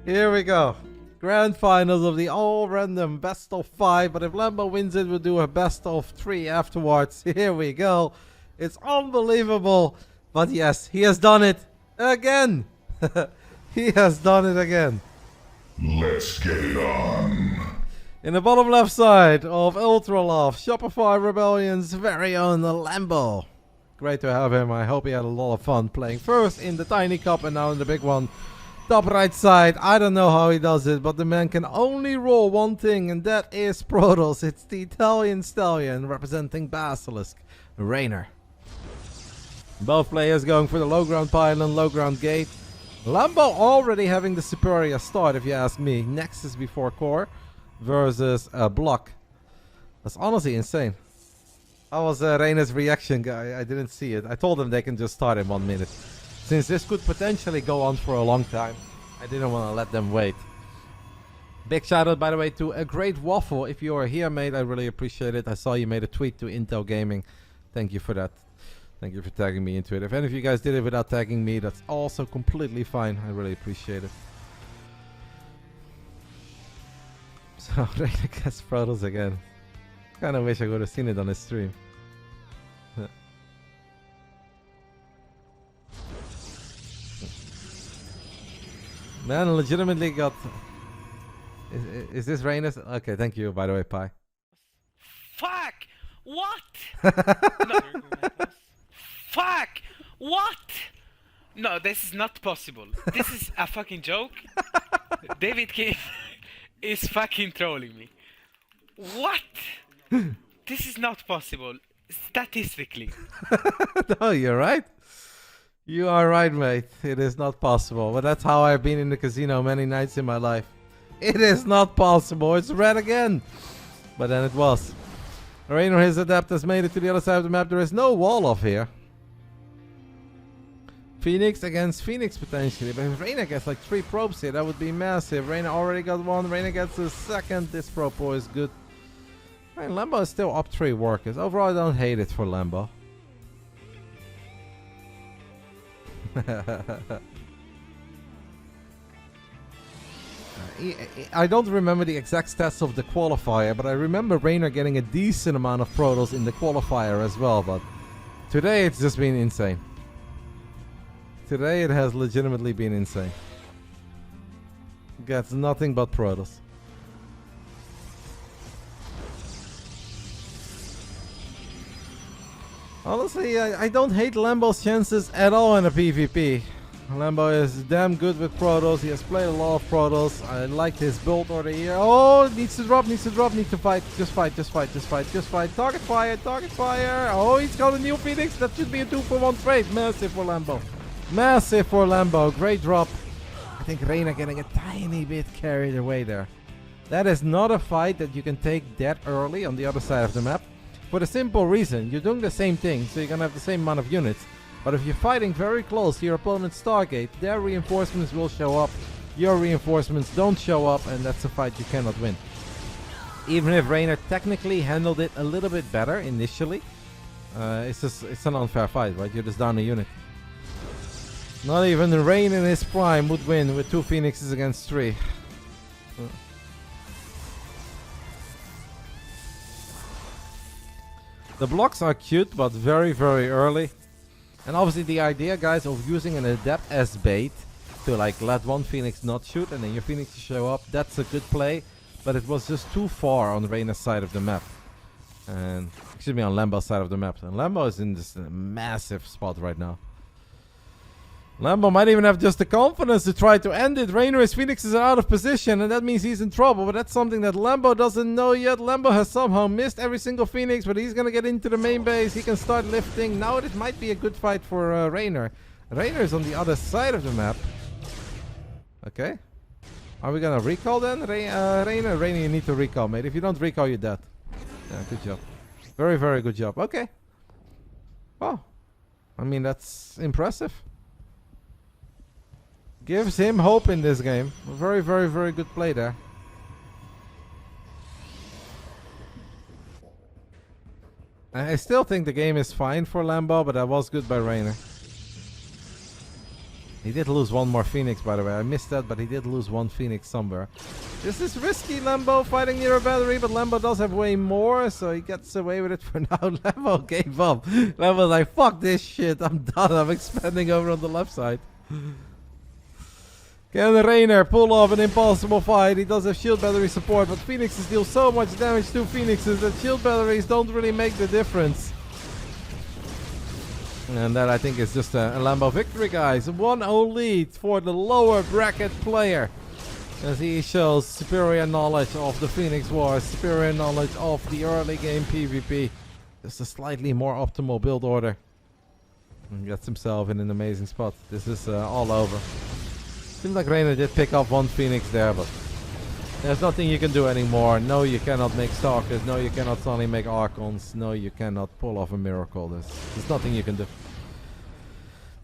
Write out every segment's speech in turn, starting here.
Here we go. Grand finals of the all random best of 5. But if Lambo wins it, we'll do a best of 3 afterwards. Here we go. It's unbelievable. But yes, he has done it again. He has done it again. Let's get it on. In the bottom left side of Ultra Love, Shopify Rebellion's very own Lambo. Great to have him. I hope he had a lot of fun playing first in the tiny cup and now in the big one. Top right side. I don't know how he does it, but the man can only roll one thing, and that is Protoss. It's the Italian Stallion representing Basilisk Reynor. Both players going for the low ground pylon, low ground gate. Lambo already having the superior start, if you ask me. Nexus before core versus a block. That's honestly insane. How was Reynor's reaction, guy? I didn't see it. I told them they can just start in 1 minute. Since this could potentially go on for a long time, I didn't want to let them wait. Big shout out, by the way, to a great waffle. If you are here, mate, I really appreciate it. I saw you made a tweet to Intel Gaming. Thank you for that. Thank you for tagging me into it. If any of you guys did it without tagging me, that's also completely fine. I really appreciate it. So, Reynor gets Protoss again. Kinda wish I would have seen it on his stream. Man, legitimately got... Is this Reynor's? Okay, thank you, by the way, Pi. Fuck! What? No. Fuck! What? No, this is not possible. This is a fucking joke. David King is fucking trolling me. What? This is not possible. Statistically. No, you're right. You are right, mate. It is not possible. But that's how I've been in the casino many nights in my life. It is not possible. It's red again. But then it was. Reynor, his adept, has made it to the other side of the map. There is no wall off here. Phoenix against Phoenix potentially. But if Reynor gets like 3 probes here, that would be massive. Reynor already got 1. Reynor gets a second. This propo is good. I mean, Lambo is still up 3 workers. Overall, I don't hate it for Lambo. I don't remember the exact stats of the qualifier, but I remember Reynor getting a decent amount of Protoss in the qualifier as well. But today it's just been insane. Today it has legitimately been insane. Gets nothing but Protoss. Honestly, I don't hate Lambo's chances at all in a PvP. Lambo is damn good with Protoss. He has played a lot of Protoss. I liked his build order here. Oh, needs to drop, needs to drop, needs to fight. Just fight, just fight, just fight, just fight. Target fire, target fire. Oh, he's got a new Phoenix. That should be a 2-for-1 trade. Massive for Lambo. Massive for Lambo. Great drop. I think Reynor getting a tiny bit carried away there. That is not a fight that you can take that early on the other side of the map. For the simple reason, you're doing the same thing, so you're gonna have the same amount of units. But if you're fighting very close to your opponent's Stargate, their reinforcements will show up, your reinforcements don't show up, and that's a fight you cannot win. Even if Reynor technically handled it a little bit better initially, it's an unfair fight, right? You're just down a unit. Not even Reyn in his prime would win with 2 Phoenixes against 3. The blocks are cute, but very, very early. And obviously the idea, guys, of using an adept as bait to like let one Phoenix not shoot and then your Phoenix show up, that's a good play. But it was just too far on Reynor's side of the map. And, excuse me, on Lambo's side of the map. And Lambo is in this massive spot right now. Lambo might even have just the confidence to try to end it. Reynor's Phoenixes are out of position, and that means he's in trouble. But that's something that Lambo doesn't know yet. Lambo has somehow missed every single Phoenix, but he's going to get into the main base. He can start lifting. Now it might be a good fight for Reynor. Reynor is on the other side of the map. Okay. Are we going to recall then? Reynor, you need to recall, mate. If you don't recall, you're dead. Yeah, good job. Very, very good job. Okay. Well, I mean, that's impressive. Gives him hope in this game. Very, very, very good play there. I still think the game is fine for Lambo, but that was good by Reynor. He did lose one more Phoenix, by the way. I missed that, but he did lose one Phoenix somewhere. This is risky, Lambo, fighting near a battery, but Lambo does have way more, so he gets away with it for now. Lambo gave up. Lambo's like, fuck this shit, I'm done. I'm expanding over on the left side. Can Reynor pull off an impossible fight? He does have shield battery support, but Phoenixes deal so much damage to Phoenixes that shield batteries don't really make the difference. And that, I think, is just a Lambo victory, guys. 1-0 lead for the lower bracket player, as he shows superior knowledge of the Phoenix Wars, superior knowledge of the early game PvP. Just a slightly more optimal build order. And gets himself in an amazing spot. This is all over. Seems like Reynor did pick up one Phoenix there, but there's nothing you can do anymore. No, you cannot make Stalkers. No, you cannot suddenly make Archons. No, you cannot pull off a miracle. There's nothing you can do.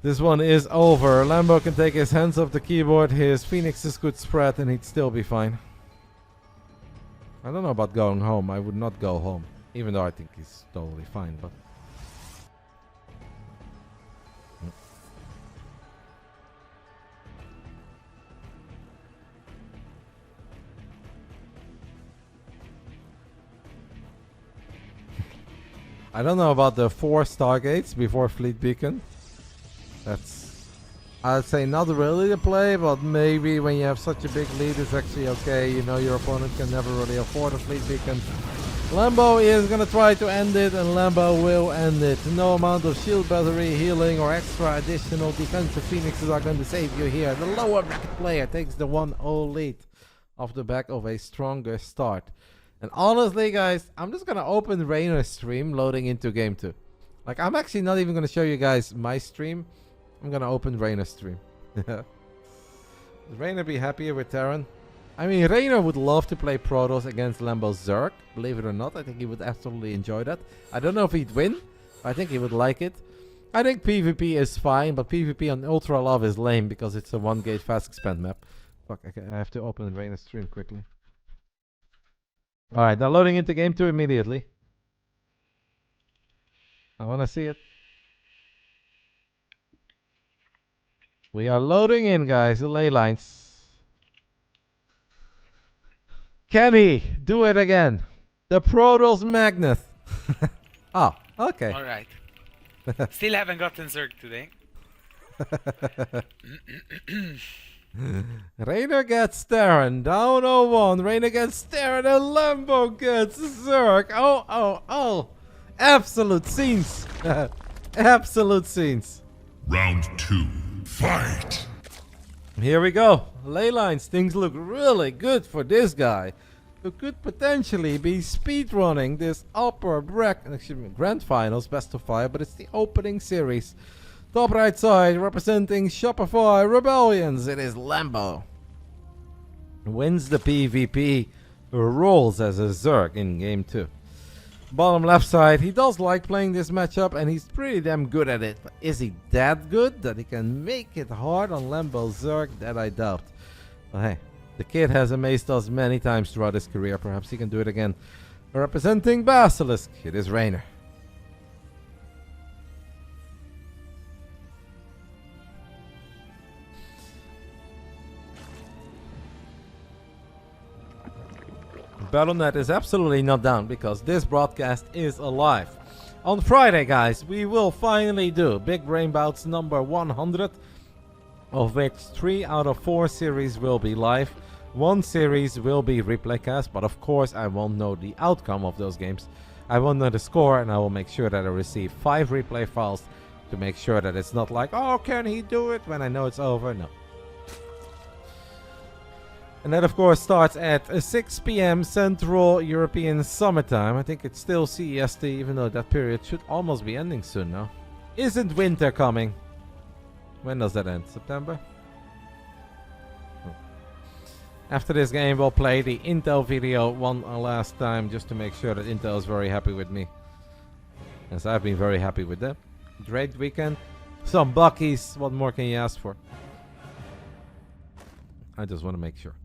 This one is over. Lambo can take his hands off the keyboard. His Phoenixes could spread and he'd still be fine. I don't know about going home. I would not go home. Even though I think he's totally fine, but... I don't know about the 4 Stargates before Fleet Beacon. That's, I'd say, not really the play, but maybe when you have such a big lead, it's actually okay. You know, your opponent can never really afford a Fleet Beacon. Lambo is gonna try to end it, and Lambo will end it. No amount of shield battery, healing, or extra additional defensive Phoenixes are going to save you here. The lower bracket player takes the 1-0 lead off the back of a stronger start. And honestly, guys, I'm just gonna open Reynor's stream loading into game 2. Like, I'm actually not even gonna show you guys my stream. I'm gonna open Reynor's stream. Would Reynor be happier with Terran? I mean, Reynor would love to play Protoss against Lambo Zerg. Believe it or not, I think he would absolutely enjoy that. I don't know if he'd win. I think he would like it. I think PvP is fine, but PvP on Ultra Love is lame because it's a 1-gate fast expand map. Fuck, I have to open Reynor's stream quickly. Alright, now loading into game 2 immediately. I want to see it. We are loading in, guys, the ley lines. Can he do it again? The Protoss Magnet. Oh, okay. Alright. Still haven't gotten Zerg today. Reynor gets Terran, down 0-1. Reynor gets Terran, and Lambo gets Zerg. Oh. Absolute scenes. Absolute scenes. Round 2. Fight! Here we go. Ley lines. Things look really good for this guy, who could potentially be speedrunning this upper bracket, excuse me, grand finals, best of 5, but it's the opening series. Top right side, representing Shopify Rebellions, it is Lambo. Wins the PvP, rolls as a Zerg in game 2. Bottom left side, he does like playing this matchup and he's pretty damn good at it. But is he that good that he can make it hard on Lambo Zerg? That I doubt. But hey, the kid has amazed us many times throughout his career. Perhaps he can do it again. Representing Basilisk, it is Reynor. Battle.net is absolutely not down because this broadcast is alive. On Friday, guys, we will finally do Big Brain Bouts number 100, of which 3 out of 4 series will be live. 1 series will be replay cast, but of course I won't know the outcome of those games. I won't know the score, and I will make sure that I receive 5 replay files to make sure that it's not like, oh, can he do it when I know it's over? No. And that, of course, starts at 6 p.m. Central European Summertime. I think it's still CEST, even though that period should almost be ending soon now. Isn't winter coming? When does that end? September? Oh. After this game, we'll play the Intel video one last time, just to make sure that Intel is very happy with me. As I've been very happy with them. Great weekend. Some buckies. What more can you ask for? I just want to make sure.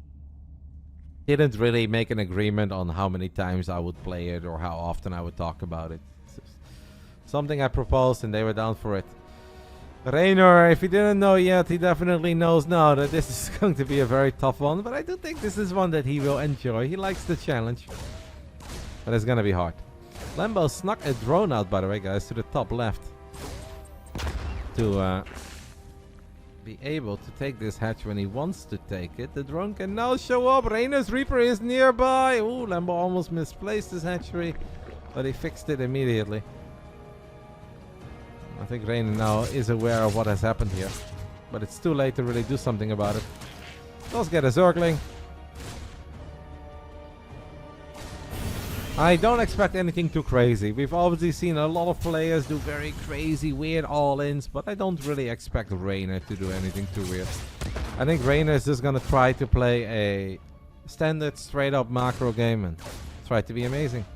Didn't really make an agreement on how many times I would play it or how often I would talk about it. It's something I proposed and they were down for it. Reynor, if he didn't know yet, he definitely knows now that this is going to be a very tough one. But I do think this is one that he will enjoy. He likes the challenge. But it's going to be hard. Lambo snuck a drone out, by the way, guys, to the top left. To be able to take this hatch when he wants to take it. The drone can now show up. Reynor's Reaper is nearby. Ooh, Lambo almost misplaced his hatchery. But he fixed it immediately. I think Reynor now is aware of what has happened here. But it's too late to really do something about it. Let's get a Zergling. I don't expect anything too crazy. We've obviously seen a lot of players do very crazy, weird all-ins. But I don't really expect Reynor to do anything too weird. I think Reynor is just going to try to play a standard, straight-up macro game. And try to be amazing.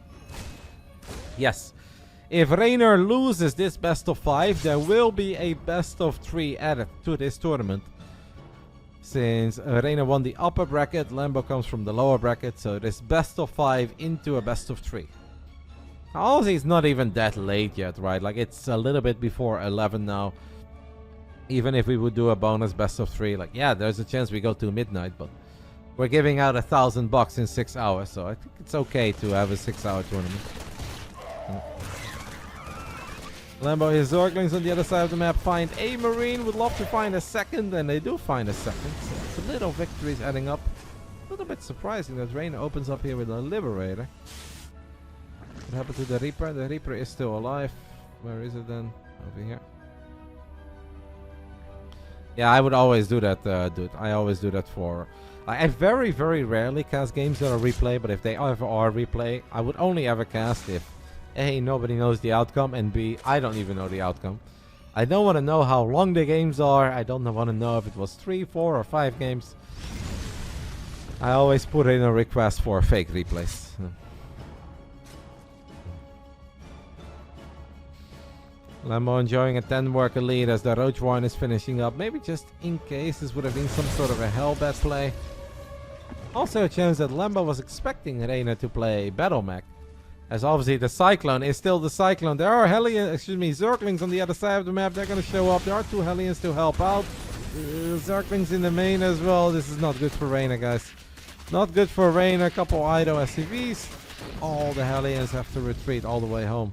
Yes. If Reynor loses this best of 5, there will be a best of 3 added to this tournament. Since Reynor won the upper bracket, Lambo comes from the lower bracket, so this best of 5 into a best of 3. Honestly, it's not even that late yet, right? Like, it's a little bit before 11 now. Even if we would do a bonus best of 3, like, yeah, there's a chance we go to midnight, but we're giving out $1,000 in 6 hours, so I think it's okay to have a 6-hour tournament. Lambo, his Zerglings on the other side of the map find a Marine. Would love to find a second, and they do find a second. So it's a little victories adding up. A little bit surprising that Reynor opens up here with a Liberator. What happened to the Reaper? The Reaper is still alive. Where is it then? Over here. Yeah, I would always do that, dude. I always do that for... I very, very rarely cast games that are replay, but if they ever are replay, I would only ever cast if A, nobody knows the outcome, and B, I don't even know the outcome. I don't want to know how long the games are. I don't want to know if it was 3, 4, or 5 games. I always put in a request for fake replays. Lambo enjoying a 10 worker lead as the Roach Warren is finishing up. Maybe just in case this would have been some sort of a hellbat play. Also a chance that Lambo was expecting Reynor to play Battle Mech. As obviously the Cyclone is still the Cyclone. There are Zerglings on the other side of the map. They're going to show up. There are 2 Hellions to help out. Zerglings in the main as well. This is not good for Reynor, guys. Not good for Reynor. A couple Ido SCVs. All the Hellions have to retreat all the way home.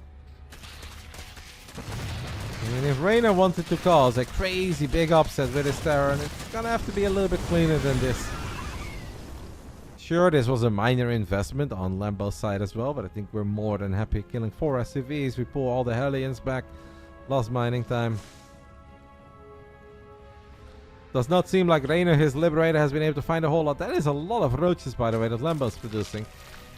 I mean, if Reynor wanted to cause a crazy big upset with his Terran, it's going to have to be a little bit cleaner than this. Sure, this was a minor investment on Lambo's side as well, but I think we're more than happy killing 4 SCVs. We pull all the Hellions back. Lost mining time. Does not seem like Reynor, his Liberator, has been able to find a whole lot. That is a lot of roaches, by the way, that Lambo's producing.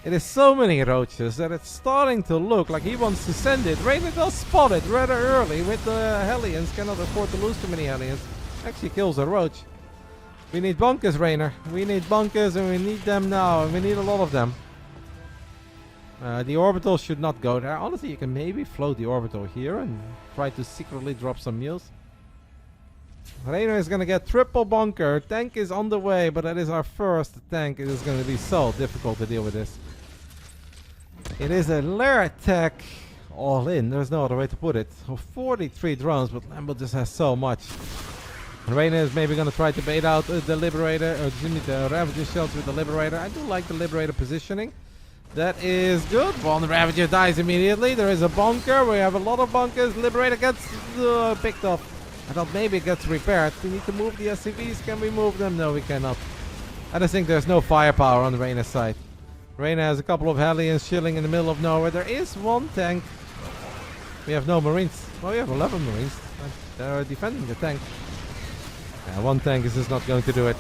It is so many roaches that it's starting to look like he wants to send it. Reynor does spot it rather early with the Hellions. Cannot afford to lose too many Hellions. Actually kills a roach. We need bunkers, Reynor. We need bunkers, and we need them now. And we need a lot of them. The orbital should not go there. Honestly, you can maybe float the orbital here and try to secretly drop some mules. Reynor is going to get triple bunker. Tank is on the way, but that is our first tank. It is going to be so difficult to deal with this. It is a lair attack all in. There's no other way to put it. 43 drones, but Lambo just has so much. Reynor is maybe going to try to bait out the Liberator, or the Ravager shelter with the Liberator. I do like the Liberator positioning. That is good. One Ravager dies immediately. There is a bunker. We have a lot of bunkers. Liberator gets picked up. I thought maybe it gets repaired. We need to move the SCVs. Can we move them? No, we cannot. I just think there's no firepower on Reynor's side. Reynor has a couple of Hellions chilling in the middle of nowhere. There is 1 tank. We have no Marines. Well, we have 11 Marines. They're defending the tank. Yeah, 1 tank is just not going to do it.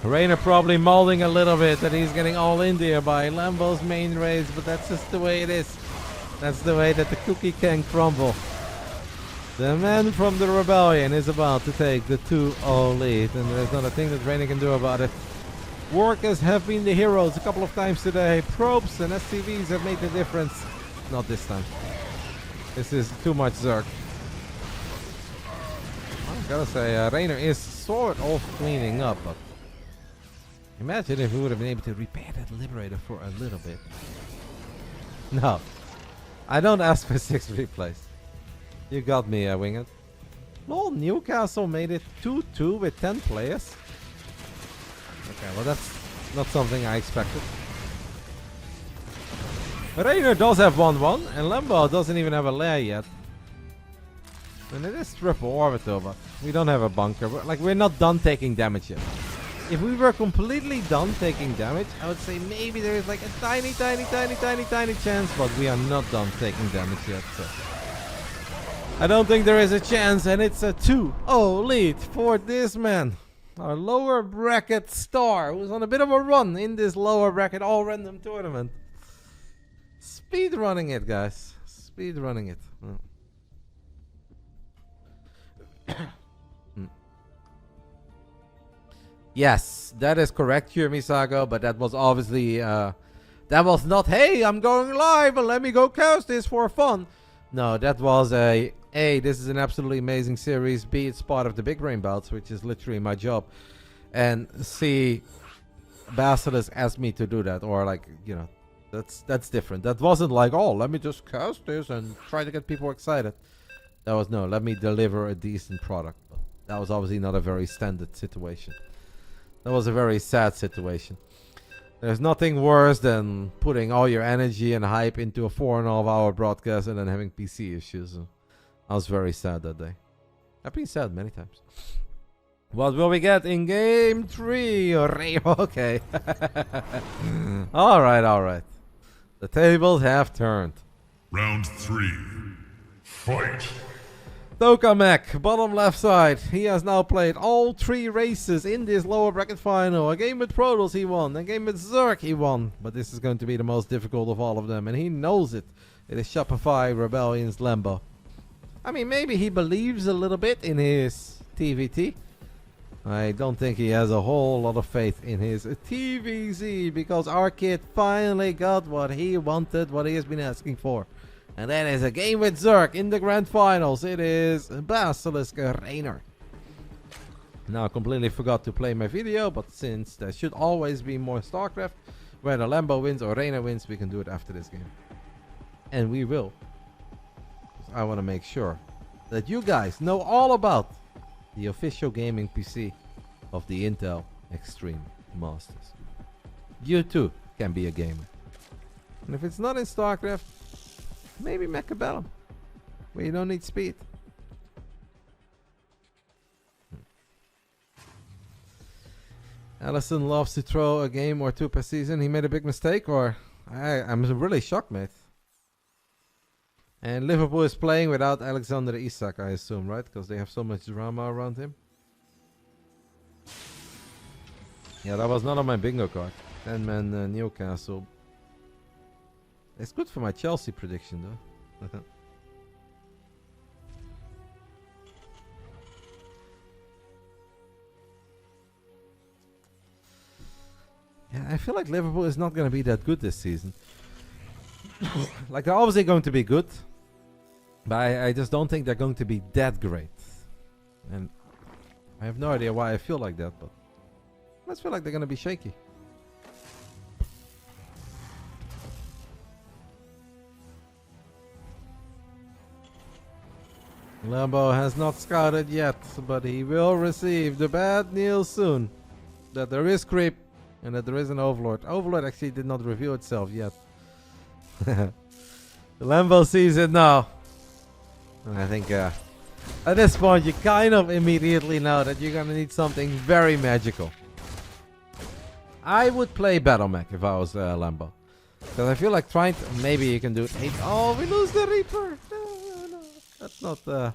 Reynor probably molding a little bit that he's getting all in there by Lambo's main race, but that's just the way it is. That's the way that the cookie can crumble. The man from the rebellion is about to take the 2-0 lead, and there's not a thing that Reynor can do about it. Workers have been the heroes a couple of times today. Probes and SCVs have made the difference. Not this time. This is too much Zerg. I gotta say, Reynor is sort of cleaning up, but imagine if we would have been able to repair that Liberator for a little bit. No. I don't ask for 6 replays. You got me, Winged. Lol, Newcastle made it 2-2 with 10 players. Okay, well that's not something I expected. Reynor does have 1-1, and Lambo doesn't even have a lair yet. And it is triple orbital, but we don't have a bunker. We're not done taking damage yet. If we were completely done taking damage, I would say maybe there is like a tiny chance, but we are not done taking damage yet. So I don't think there is a chance, and it's a 2-0 lead for this man. Our lower bracket star, who's on a bit of a run in this lower bracket all random tournament. Speed running it, guys. Speed running it. Yes, that is correct, Misago, but that was obviously, that was not, hey, I'm going live and let me go cast this for fun. No, that was A, this is an absolutely amazing series. B, it's part of the Big Brain Bouts, which is literally my job. And C, Basilisk asked me to do that, or like, you know, that's different. That wasn't like, oh, let me just cast this and try to get people excited. That was, no, let me deliver a decent product. That was obviously not a very standard situation. That was a very sad situation. There's nothing worse than putting all your energy and hype into a 4.5 hour broadcast and then having PC issues. I was very sad that day. I've been sad many times. What will we get in game 3? Okay. Alright. The tables have turned. Round 3. Fight. Tokamak, bottom left side. He has now played all 3 races in this lower bracket final. A game with Protoss he won. A game with Zerg he won. But this is going to be the most difficult of all of them. And he knows it. It is Shopify Rebellion's Lambo. I mean, maybe he believes a little bit in his TVT. I don't think he has a whole lot of faith in his TVZ. Because our kid finally got what he wanted. What he has been asking for. And that is a game with Zerg in the grand finals. It is BASILISK Reynor. Now I completely forgot to play my video, but since there should always be more Starcraft, whether Lambo wins or Reynor wins, we can do it after this game. And we will. I want to make sure that you guys know all about the official gaming PC of the Intel Extreme Masters. You too can be a gamer. And if it's not in Starcraft, maybe Mechabellum, where you don't need speed. Allison loves to throw a game or 2 per season. He made a big mistake, or I'm really shocked, mate. And Liverpool is playing without Alexander Isak, I assume, right? Because they have so much drama around him. Yeah, that was not on my bingo card. 10-man Newcastle. It's good for my Chelsea prediction, though. Yeah, I feel like Liverpool is not going to be that good this season. Like, they're obviously going to be good. But I just don't think they're going to be that great. And I have no idea why I feel like that, but I just feel like they're going to be shaky. Lambo has not scouted yet, but he will receive the bad news soon. That there is creep and that there is an Overlord. Overlord actually did not reveal itself yet. The Lambo sees it now. And I think at this point you kind of immediately know that you're going to need something very magical. I would play BattleMech if I was Lambo. Because I feel like trying to... Maybe you can do it. Oh, we lose the Reaper. No. That's not...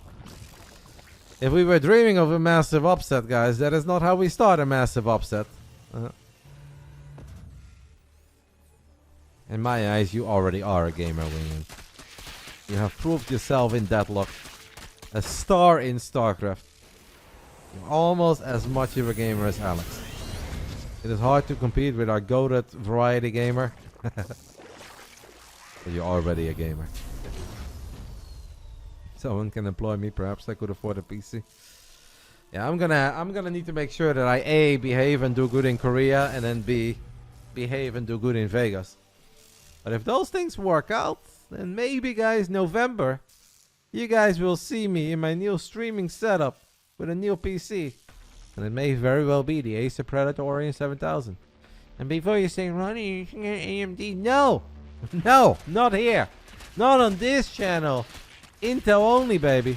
If we were dreaming of a massive upset, guys, that is not how we start a massive upset. In my eyes, you already are a gamer, Wingman. You have proved yourself in Deadlock. A star in Starcraft. You're almost as much of a gamer as Alex. It is hard to compete with our goated variety gamer. But you're already a gamer. Someone can employ me, perhaps I could afford a PC. Yeah, I'm gonna need to make sure that I A, behave and do good in Korea, and then B, behave and do good in Vegas. But if those things work out, then maybe, guys, November You guys will see me in my new streaming setup with a new PC. And it may very well be the Acer Predator Orion 7000. And before you say, Ronnie, you can get AMD. No! No! Not here! Not on this channel! Intel only, baby!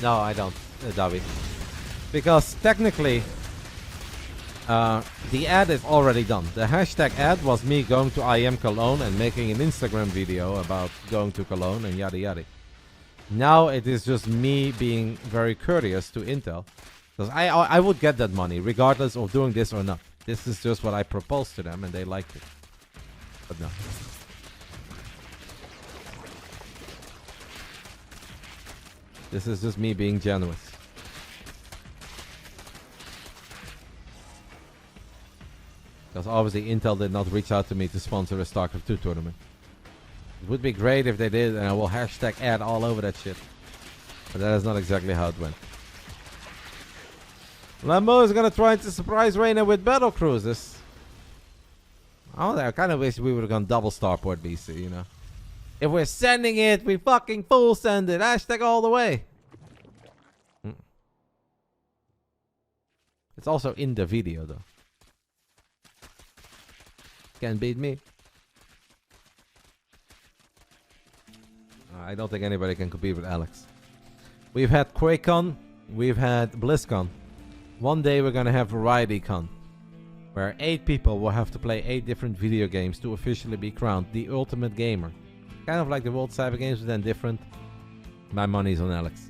No, I don't, David. Because technically, the ad is already done. The hashtag ad was me going to IM Cologne and making an Instagram video about going to Cologne and yada yada. Now it is just me being very courteous to Intel. Because I would get that money regardless of doing this or not. This is just what I proposed to them and they liked it. But no. This is just me being generous. Because obviously Intel did not reach out to me to sponsor a Starcraft 2 tournament. It would be great if they did, and I will hashtag ad all over that shit. But that is not exactly how it went. Lambo is gonna try to surprise Reynor with battle cruises. I kind of wish we would have gone double starport BC, you know. If we're sending it, we fucking full send it. Hashtag all the way. It's also in the video, though. Can't beat me. I don't think anybody can compete with Alex. We've had QuakeCon. We've had BlizzCon. One day we're gonna have VarietyCon, where 8 people will have to play 8 different video games to officially be crowned the ultimate gamer. Kind of like the World Cyber Games, but then different. My money's on Alex.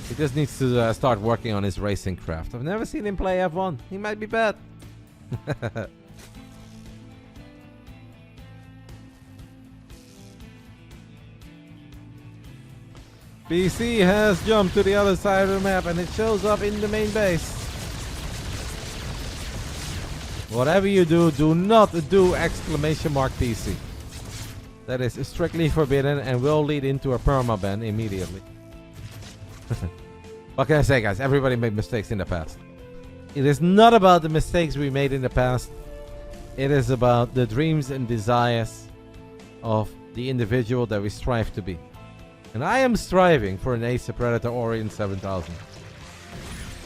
He just needs to start working on his racing craft. I've never seen him play F1. He might be bad. BC has jumped to the other side of the map and it shows up in the main base. Whatever you do, do not do exclamation mark PC. That is strictly forbidden and will lead into a permaban immediately. What can I say, guys? Everybody made mistakes in the past. It is not about the mistakes we made in the past. It is about the dreams and desires of the individual that we strive to be. And I am striving for an Acer Predator Orion 7000.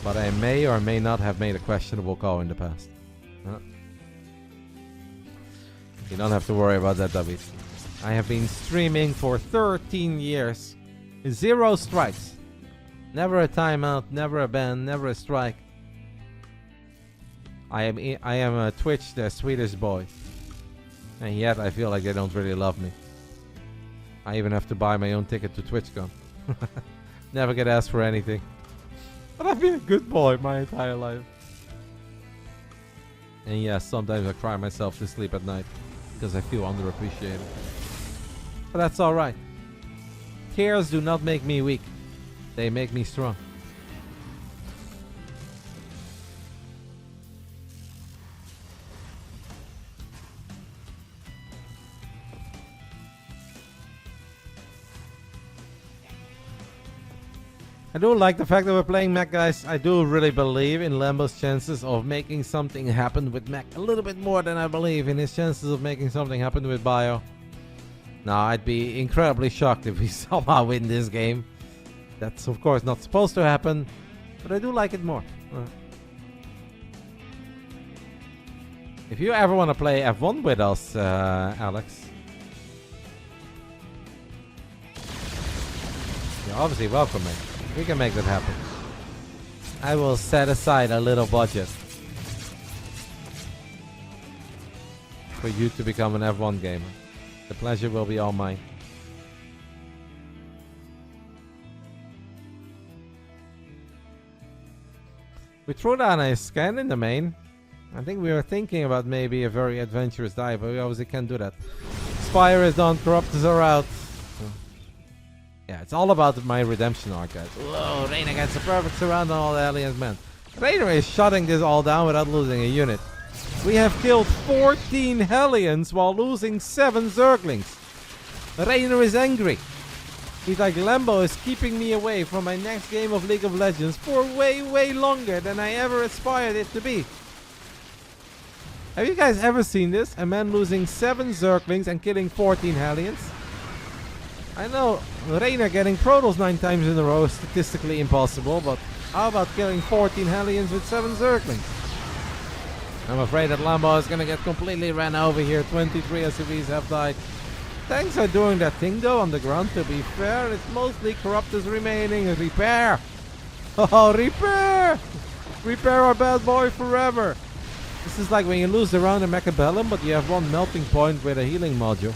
But I may or may not have made a questionable call in the past. You don't have to worry about that, David. I have been streaming for 13 years. 0 strikes. Never a timeout, never a ban, never a strike. I am a Twitch, the Swedish boy. And yet I feel like they don't really love me. I even have to buy my own ticket to TwitchCon. Never get asked for anything. But I've been a good boy my entire life. And yes, sometimes I cry myself to sleep at night. Because I feel underappreciated. But that's alright. Tears do not make me weak. They make me strong. I do like the fact that we're playing Mech, guys. I do really believe in Lambo's chances of making something happen with Mech. A little bit more than I believe in his chances of making something happen with Bio. Now, I'd be incredibly shocked if we somehow win this game. That's, of course, not supposed to happen. But I do like it more. If you ever want to play F1 with us, Alex, you're obviously welcome, mate. We can make that happen. I will set aside a little budget for you to become an F1 gamer. The pleasure will be all mine. We threw down a scan in the main. I think we were thinking about maybe a very adventurous dive, but we obviously can't do that. Spire is done, corruptors are out. Yeah, it's all about my redemption arc, guys. Whoa, Reynor gets a perfect surround on all the aliens, man. Reynor is shutting this all down without losing a unit. We have killed 14 Hellions while losing 7 Zerglings. Reynor is angry. He's like, Lambo is keeping me away from my next game of League of Legends for way, way longer than I ever aspired it to be. Have you guys ever seen this? A man losing 7 Zerglings and killing 14 Hellions? I know Reynor getting Protoss 9 times in a row is statistically impossible, but how about killing 14 Hellions with 7 Zerglings? I'm afraid that Lambo is gonna get completely ran over here. 23 SCVs have died. Tanks are doing that thing though on the ground, to be fair. It's mostly Corruptors remaining. Repair! Oh, repair! Repair our bad boy forever. This is like when you lose the round in Mechabellum, but you have one melting point with a healing module.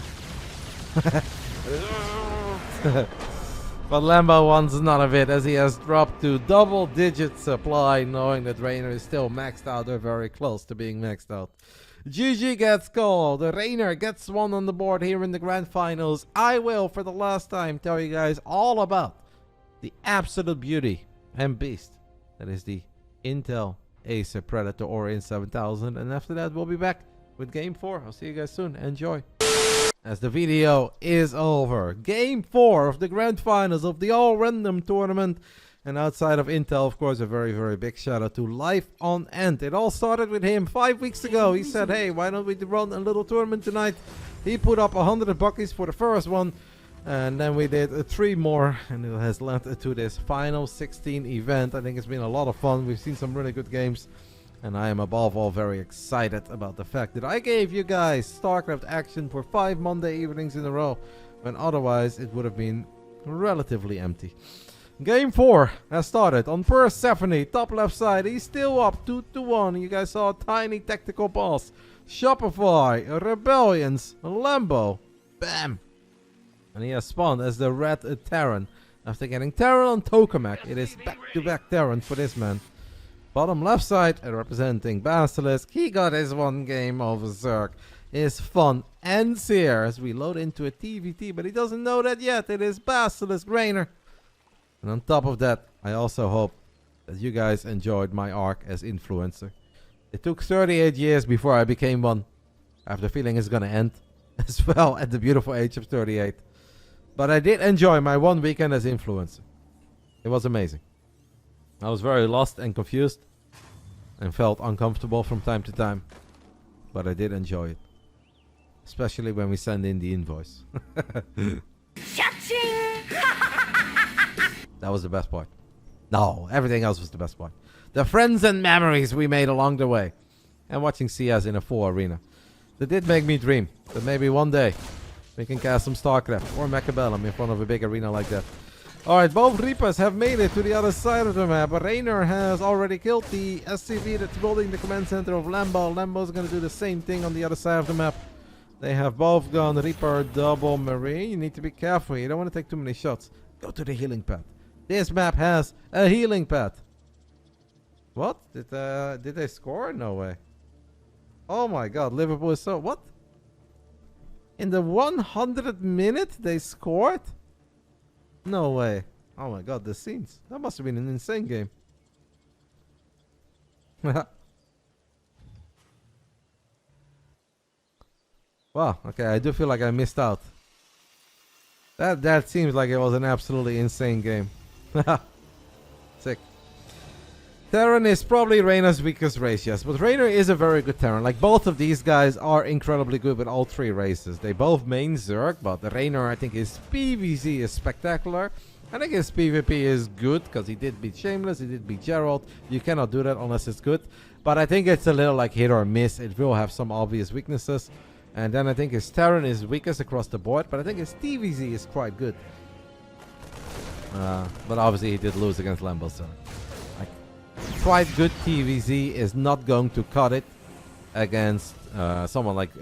But Lambo wants none of it, as he has dropped to double-digit supply, knowing that Reynor is still maxed out or very close to being maxed out. GG gets called. Reynor gets one on the board here in the grand finals. I will, for the last time, tell you guys all about the absolute beauty and beast that is the Intel Acer Predator Orion 7000. And after that, we'll be back with Game 4. I'll see you guys soon. Enjoy. As the video is over, Game 4 of the Grand Finals of the All-Random Tournament. And outside of Intel, of course, a very, very big shout out to Life on End. It all started with him 5 weeks ago. He said, hey, why don't we run a little tournament tonight? He put up 100 buckies for the first one. And then we did 3 more. And it has led to this final 16 event. I think it's been a lot of fun. We've seen some really good games. And I am above all very excited about the fact that I gave you guys Starcraft action for 5 Monday evenings in a row, when otherwise it would have been relatively empty. Game 4 has started on Persephone, top left side. He's still up 2-1. You guys saw a tiny tactical pass. Shopify, Rebellions, Lambo, bam. And he has spawned as the red Terran. After getting Terran on Tokamak, it is back-to-back Terran for this man. Bottom left side, representing Basilisk. He got his 1 game of Zerg. His fun ends here as we load into a TVT, but he doesn't know that yet. It is BASILISK Reynor. And on top of that, I also hope that you guys enjoyed my arc as influencer. It took 38 years before I became one. I have the feeling it's gonna end as well at the beautiful age of 38. But I did enjoy my 1 weekend as influencer. It was amazing. I was very lost and confused and felt uncomfortable from time to time, but I did enjoy it, especially when we send in the invoice. That was the best part. No, everything else was the best part. The friends and memories we made along the way, and watching CS in a full arena. That did make me dream that maybe one day we can cast some Starcraft or Mechabellum in front of a big arena like that. Alright, both Reapers have made it to the other side of the map. Reynor has already killed the SCV that's building the command center of Lambo. Lambo's gonna do the same thing on the other side of the map. They have both gone Reaper double Marine. You need to be careful. You don't want to take too many shots. Go to the healing pad. This map has a healing pad. What? Did they score? No way. Oh my god, Liverpool is so... What? In the 100th minute they scored? No way. Oh my god, the scenes. That must have been an insane game. Wow, okay, I do feel like I missed out. That seems like it was an absolutely insane game. Sick. Terran is probably Reynor's weakest race, yes. But Reynor is a very good Terran. Like, both of these guys are incredibly good with all 3 races. They both main Zerg, but Reynor, I think his PvZ is spectacular. I think his PvP is good, because he did beat Shameless, he did beat Gerald. You cannot do that unless it's good. But I think it's a little like hit or miss. It will have some obvious weaknesses. And then I think his Terran is weakest across the board, but I think his TvZ is quite good. But obviously he did lose against Lambo, so... quite good TvZ is not going to cut it against someone like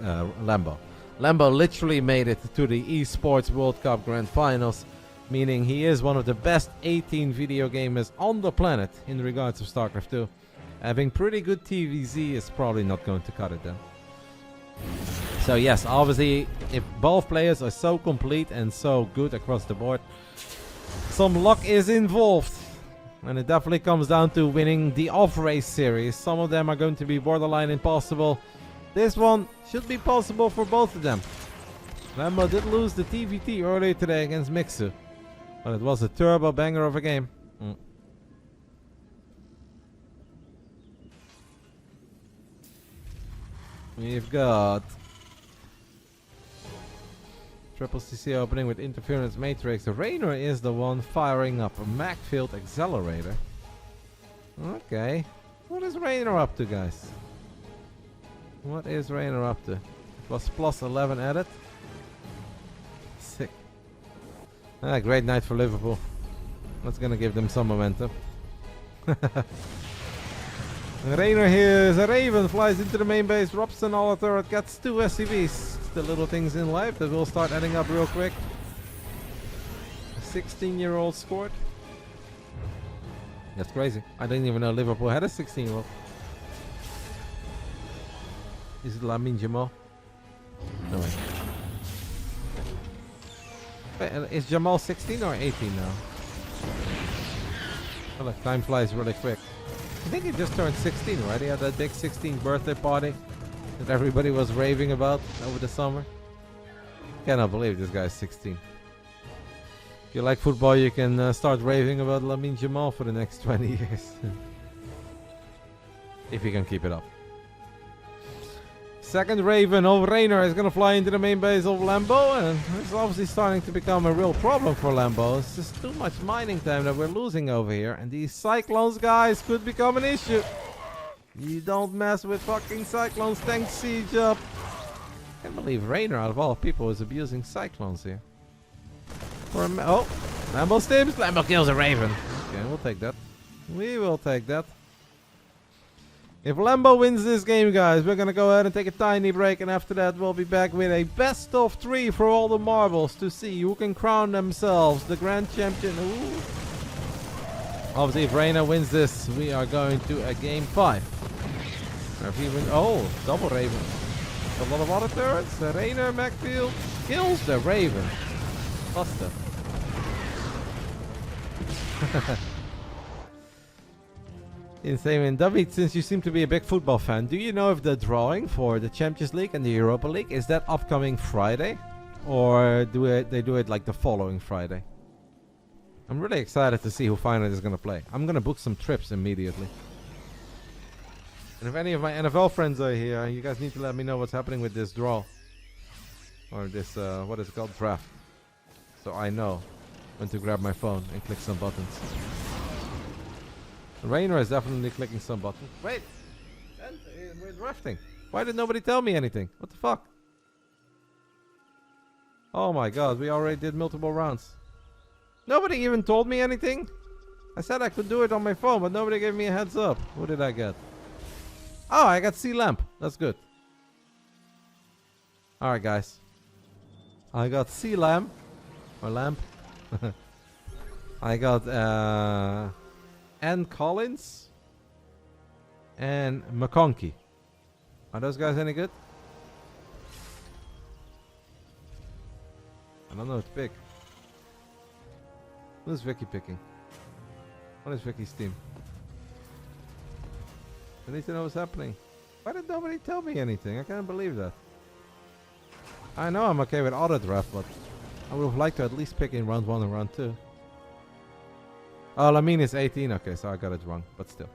Lambo. Lambo literally made it to the Esports World Cup Grand Finals, meaning he is one of the best 18 video gamers on the planet in regards to StarCraft 2. Having pretty good TvZ is probably not going to cut it then. So yes, obviously, if both players are so complete and so good across the board, some luck is involved. And it definitely comes down to winning the off-race series. Some of them are going to be borderline impossible. This one should be possible for both of them. Lambo did lose the TVT earlier today against Mixu, but it was a turbo banger of a game. We've got Triple CC opening with Interference Matrix. Reynor is the one firing up a Macfield Accelerator. Okay. What is Reynor up to, guys? What is Reynor up to? It was plus 11 added. Sick. Ah, great night for Liverpool. That's gonna give them some momentum. Reynor here is a Raven, flies into the main base, drops an all turret, gets 2 SCVs. The little things in life that will start adding up real quick. A 16-year-old scored. That's crazy. I didn't even know Liverpool had a 16-year-old. Is it Lamine Jamal? No way. Wait, is Jamal 16 or 18 now? Oh, look, time flies really quick. I think he just turned 16, right? He had that big 16th birthday party that everybody was raving about over the summer. Cannot believe this guy's 16. If you like football, you can start raving about Lamine Jamal for the next 20 years. If you can keep it up. Second Raven of Reynor is going to fly into the main base of Lambo, and it's obviously starting to become a real problem for Lambo. It's just too much mining time that we're losing over here, and these Cyclones, guys, could become an issue. You don't mess with fucking Cyclones, tank siege up. I can't believe Reynor, out of all people, is abusing Cyclones here. Oh, Lambo stims, Lambo kills a Raven. Okay, we'll take that. We will take that. If Lambo wins this game, guys, we're going to go ahead and take a tiny break. And after that, we'll be back with a best of 3 for all the marbles to see who can crown themselves the grand champion. Ooh. Obviously, if Reynor wins this, we are going to a game 5. Or if he wins, oh, double Raven. A lot of auto turrets. Reynor, Macfield kills the Raven. Buster. Insane. And David, since you seem to be a big football fan, do you know if the drawing for the Champions League and the Europa League, is that upcoming Friday? Or they do it like the following Friday? I'm really excited to see who finally is going to play. I'm going to book some trips immediately. And if any of my NFL friends are here, you guys need to let me know what's happening with this draw. Or this, what is it called? Draft. So I know when to grab my phone and click some buttons. Reynor is definitely clicking some buttons. Wait! We're drafting. Why did nobody tell me anything? What the fuck? Oh my god, we already did multiple rounds. Nobody even told me anything? I said I could do it on my phone, but nobody gave me a heads up. What did I get? Oh, I got C-Lamp. That's good. Alright, guys. I got C-Lamp. Or Lamp. I got, Ann Collins and McConkey. Are those guys any good? I don't know what to pick. Who's Vicky picking? What is Vicky's team? I need to know what's happening. Why did nobody tell me anything? I can't believe that. I know I'm okay with auto draft, but I would have liked to at least pick in round 1 and round 2. Oh, Lamine is 18. Okay, so I got it wrong, but still.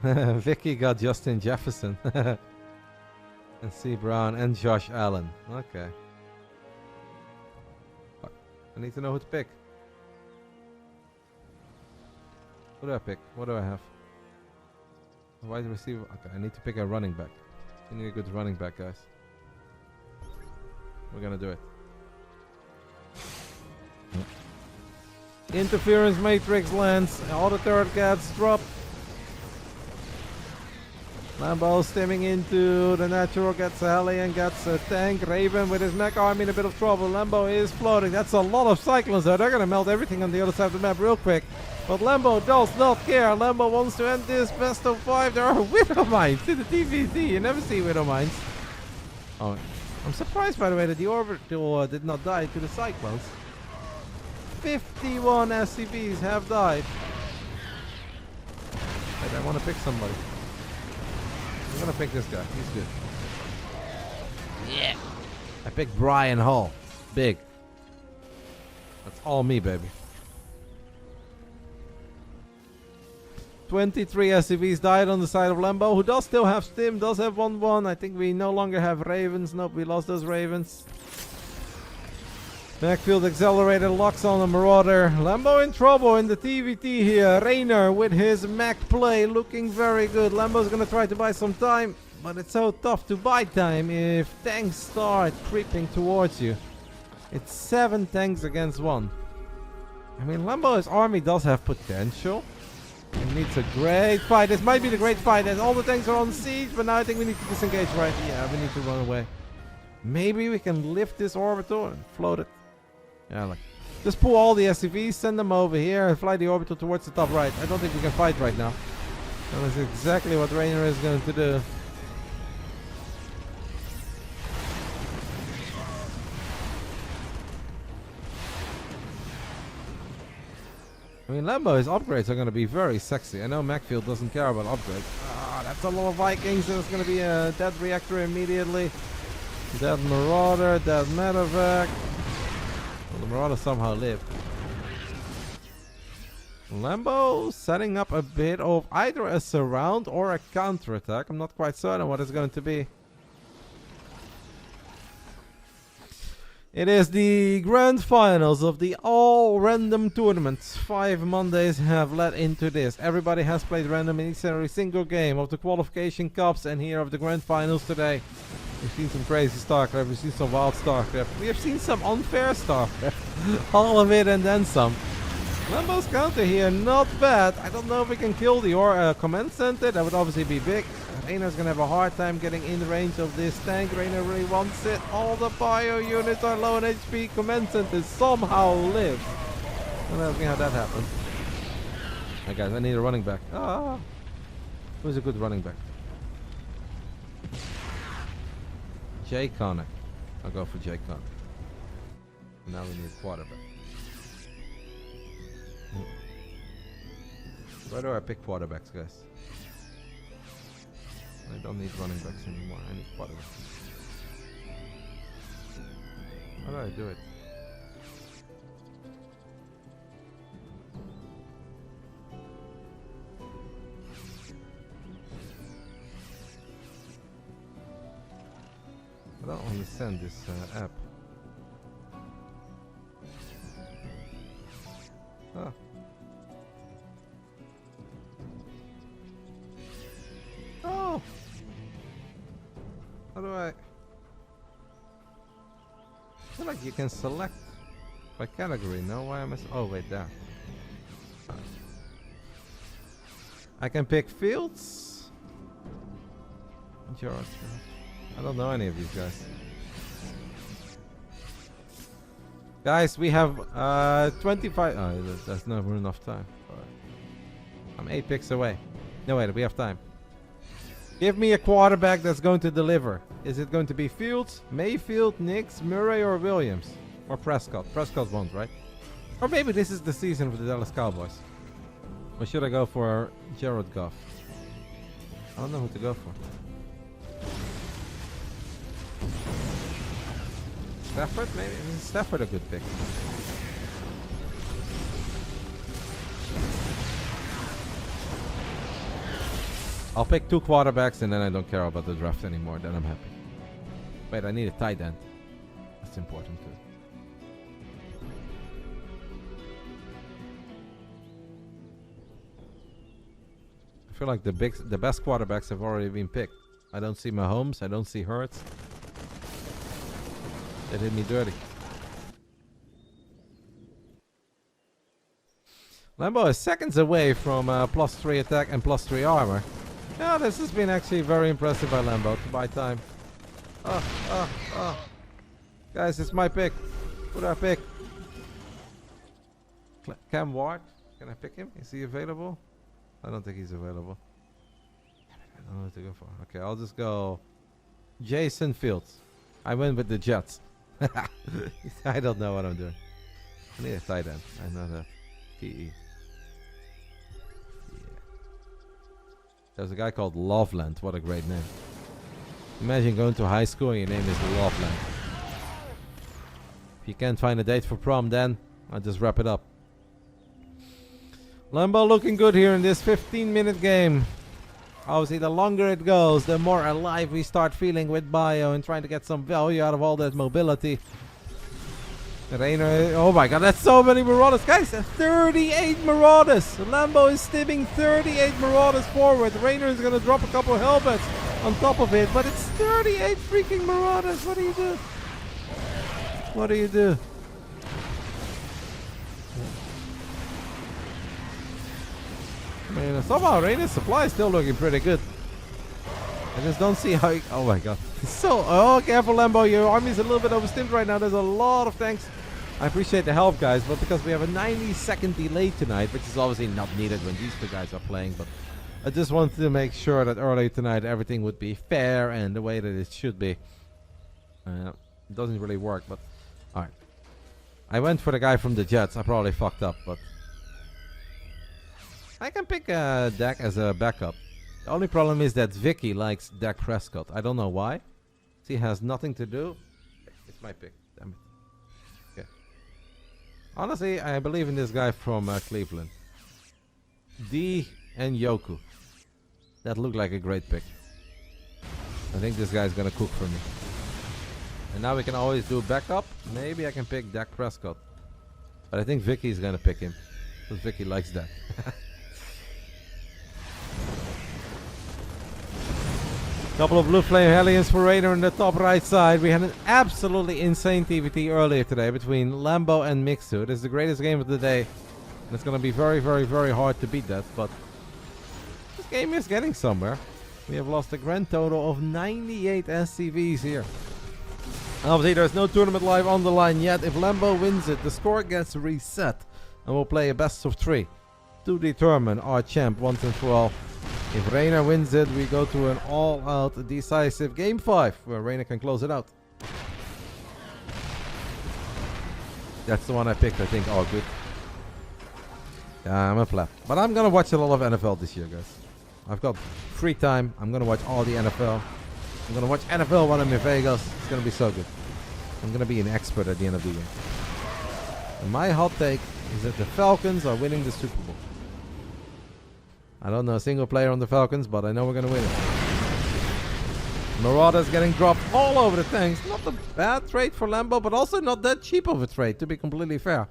Vicky got Justin Jefferson. And C. Brown and Josh Allen. Okay. Fuck. I need to know who to pick. Who do I pick? What do I have? A wide receiver. Okay, I need to pick a running back. I need a good running back, guys. We're gonna do it. Interference matrix lands. All the turret gets dropped. Lambo stimming into the natural, gets a heli and gets a tank. Raven with his mech army in a bit of trouble. Lambo is floating. That's a lot of Cyclones there. They're gonna melt everything on the other side of the map real quick. But Lambo does not care. Lambo wants to end this best of 5. There are Widow Mines in the TVC. You never see Widow Mines. Oh, I'm surprised, by the way, that the Orbital did not die to the Cyclones. 51 SCVs have died. Wait, I want to pick somebody. I'm gonna pick this guy. He's good. Yeah. I picked Brian Hall. Big. That's all me, baby. 23 SCVs died on the side of Lambo, who does still have Stim, does have 1-1. I think we no longer have Ravens. Nope, we lost those Ravens. Backfield accelerator locks on a Marauder. Lambo in trouble in the TVT here. Reynor with his Mac play looking very good. Lambo's gonna try to buy some time, but it's so tough to buy time if tanks start creeping towards you. It's 7 tanks against 1. I mean, Lambo's army does have potential. It needs a great fight. This might be the great fight as all the tanks are on siege, but now I think we need to disengage, right? Yeah, we need to run away. Maybe we can lift this orbital and float it. Yeah, like, just pull all the SCVs, send them over here, and fly the orbital towards the top right. I don't think we can fight right now. And that's exactly what Reynor is going to do. I mean, Lambo's upgrades are going to be very sexy. I know Macfield doesn't care about upgrades. Ah, that's a lot of Vikings. There's going to be a dead reactor immediately. Dead Marauder, dead Medevac. Well, the Marauder somehow lived. Lambo setting up a bit of either a surround or a counterattack. I'm not quite certain what it's going to be. It is the grand finals of the all random tournaments. 5 Mondays have led into this. Everybody has played random in each and every single game of the qualification cups and here of the grand finals today. We've seen some crazy Starcraft, we've seen some wild Starcraft, we have seen some unfair Starcraft. All of it and then some. Lambo's counter here, not bad. I don't know if we can kill the command center, that would obviously be big. Reynor's gonna have a hard time getting in range of this tank. Reynor really wants it. All the bio units are low on HP. Command center somehow lives. Don't ask me how that happened. Hey guys, I need a running back. Ah, who's a good running back? Jay Connor. I'll go for Jay Connor. Now we need a quarterback. Where do I pick quarterbacks, guys? I don't need running backs anymore. I need quarterbacks. How do I do it? I don't understand this app. Ah. Oh! How do I feel like you can select by category? No, why am I? Oh wait, there. I can pick fields. George. I don't know any of these guys. Guys, we have 25. Oh, that's never enough time. I'm 8 picks away. No wait, we have time. Give me a quarterback that's going to deliver. Is it going to be Fields, Mayfield, Nix, Murray, or Williams? Or Prescott? Prescott won't, right? Or maybe this is the season for the Dallas Cowboys. Or should I go for Jared Goff? I don't know who to go for. Stafford, maybe? Is Stafford a good pick? I'll pick 2 quarterbacks and then I don't care about the draft anymore. Then I'm happy. Wait, I need a tight end. That's important too. I feel like the best quarterbacks have already been picked. I don't see Mahomes. I don't see Hurts. They did me dirty. Lambo is seconds away from +3 attack and +3 armor. Yeah, this has been actually very impressive by Lambo to buy time. Guys, it's my pick. Who do I pick? Cam Ward. Can I pick him? Is he available? I don't think he's available. I don't know what to go for. Okay, I'll just go Jason Fields. I went with the Jets. I don't know what I'm doing. I need a tight end. I know that. PE. There's a guy called Loveland. What a great name. Imagine going to high school and your name is Loveland. If you can't find a date for prom, then I'll just wrap it up. Lambo looking good here in this 15-minute game. Obviously, the longer it goes, the more alive we start feeling with Bio and trying to get some value out of all that mobility. Reynor, oh my god, that's so many Marauders. Guys, 38 Marauders. Lambo is stimming 38 Marauders forward. Reynor is going to drop a couple of helmets on top of it, but it's 38 freaking Marauders. What do you do? What do you do? I mean, somehow Reynor's supply is still looking pretty good. I just don't see how he, oh my god. So, oh, careful Lambo, your army's a little bit overstimmed right now. There's a lot of tanks. I appreciate the help, guys, but because we have a 90-second delay tonight, which is obviously not needed when these two guys are playing, but I just wanted to make sure that early tonight everything would be fair and the way that it should be. It doesn't really work, but alright. I went for the guy from the Jets. I probably fucked up, but I can pick Dak as a backup. The only problem is that Vicky likes Dak Prescott. I don't know why. She has nothing to do. It's my pick. Damn it. Okay. Honestly, I believe in this guy from Cleveland. D and Yoku. That looked like a great pick. I think this guy's gonna cook for me. And now we can always do backup. Maybe I can pick Dak Prescott. But I think Vicky's gonna pick him. Because Vicky likes Dak. Couple of blue flame Hellions for Reynor in the top right side. We had an absolutely insane TVT earlier today between Lambo and Mixu. This is the greatest game of the day. And it's going to be very, very, very hard to beat that. But this game is getting somewhere. We have lost a grand total of 98 SCVs here. Obviously, there's no tournament live on the line yet. If Lambo wins it, the score gets reset. And we'll play a best of 3 to determine our champ once and for all. If Reynor wins it, we go to an all-out decisive Game 5, where Reynor can close it out. That's the one I picked, I think. Oh, good. Yeah, I'm a flap. But I'm going to watch a lot of NFL this year, guys. I've got free time. I'm going to watch all the NFL. I'm going to watch NFL when I'm in Vegas. It's going to be so good. I'm going to be an expert at the end of the year. And my hot take is that the Falcons are winning the Super Bowl. I don't know a single player on the Falcons, but I know we're going to win it. Marauders getting dropped all over the tanks. Not a bad trade for Lambo, but also not that cheap of a trade, to be completely fair.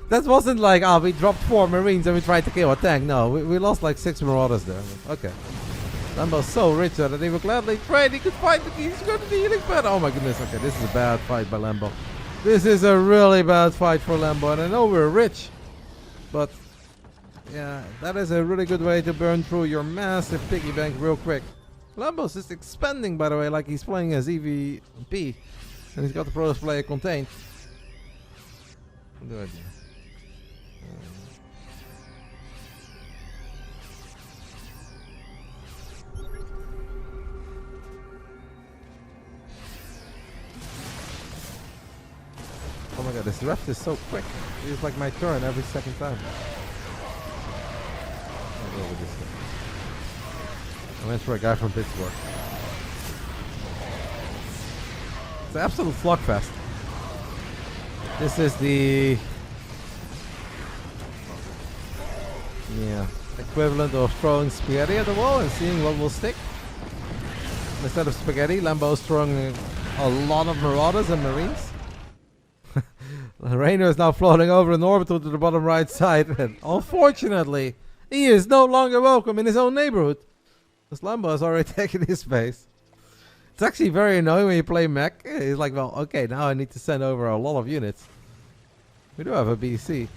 That wasn't like, we dropped 4 Marines and we tried to kill a tank. No, we lost like 6 Marauders there. Okay. Lambo's so rich that he would gladly trade. He could fight. He's going to be healing better. Oh my goodness. Okay, this is a bad fight by Lambo. This is a really bad fight for Lambo. And I know we're rich, but yeah, that is a really good way to burn through your massive piggy bank real quick. Lambo's just expanding, by the way, like he's playing as EVP. And he's got the Protoss player contained. Good idea. Oh my god, this ref is so quick. It's like my turn every second time. I'll go with this guy. I went for a guy from Pittsburgh. It's an absolute slugfest. This is the equivalent of throwing spaghetti at the wall and seeing what will stick. Instead of spaghetti, Lambo's throwing a lot of Marauders and Marines. Reynor is now floating over an orbital to the bottom right side, and unfortunately, he is no longer welcome in his own neighborhood. Because Lambo has already taken his base. It's actually very annoying when you play mech. He's like, well, okay, now I need to send over a lot of units. We do have a BC.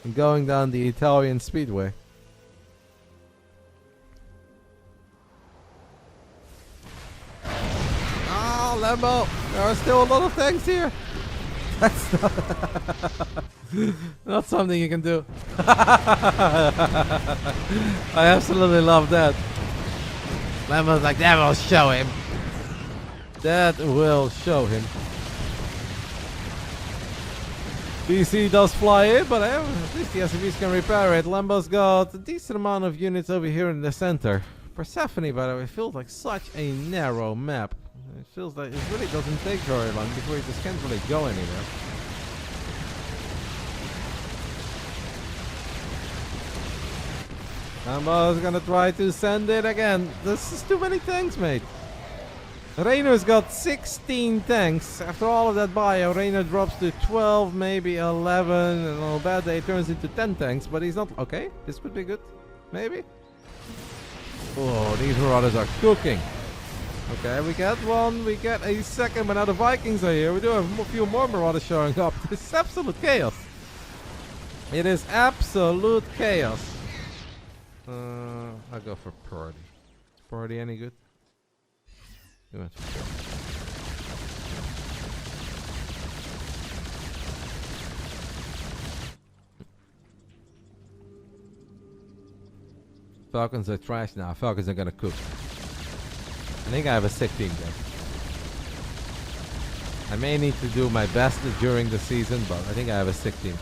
And going down the Italian speedway. Oh, Lambo! There are still a lot of tanks here. That's not something you can do. I absolutely love that. Lambo's like, that will show him. That will show him. BC does fly in, but at least the SCVs can repair it. Lambo's got a decent amount of units over here in the center. Persephone, by the way, feels like such a narrow map. It feels like it really doesn't take very long before you just can't really go anywhere. Lambo's gonna try to send it again. This is too many tanks, mate. Reynor's got 16 tanks. After all of that bio, Reynor drops to 12, maybe 11. And on a bad day, turns into 10 tanks. But he's not... Okay, this could be good. Maybe. Oh, these Marauders are cooking. Okay, we get one, we get a second, but now the Vikings are here. We do have a few more Marauders showing up. It's absolute chaos. It is absolute chaos. I'll go for Party. Is Party any good? We went for Party. Falcons are trash now. Falcons are gonna cook. I think I have a sick team there. I may need to do my best during the season, but I think I have a sick team.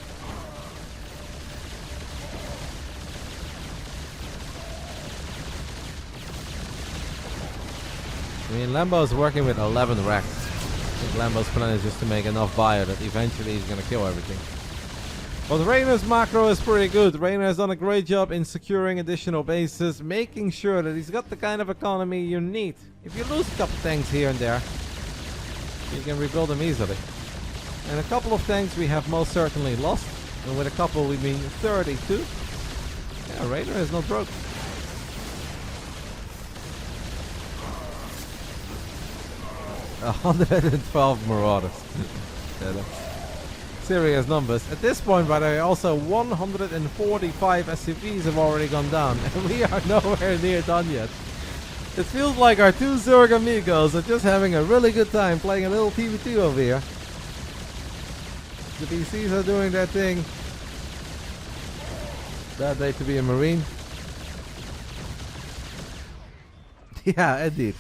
I mean, Lambo's working with 11 racks. I think Lambo's plan is just to make enough bio that eventually he's gonna kill everything. But Reynor's macro is pretty good. Reynor has done a great job in securing additional bases, making sure that he's got the kind of economy you need. If you lose a couple tanks here and there, you can rebuild them easily. And a couple of tanks we have most certainly lost. And with a couple we mean 32. Yeah, Reynor is not broke. A 112 Marauders. Serious numbers. At this point, by the way, also 145 SCVs have already gone down. And we are nowhere near done yet. It feels like our two Zerg amigos are just having a really good time playing a little TV2 over here. The PCs are doing their thing. Bad day to be a Marine. Yeah, indeed.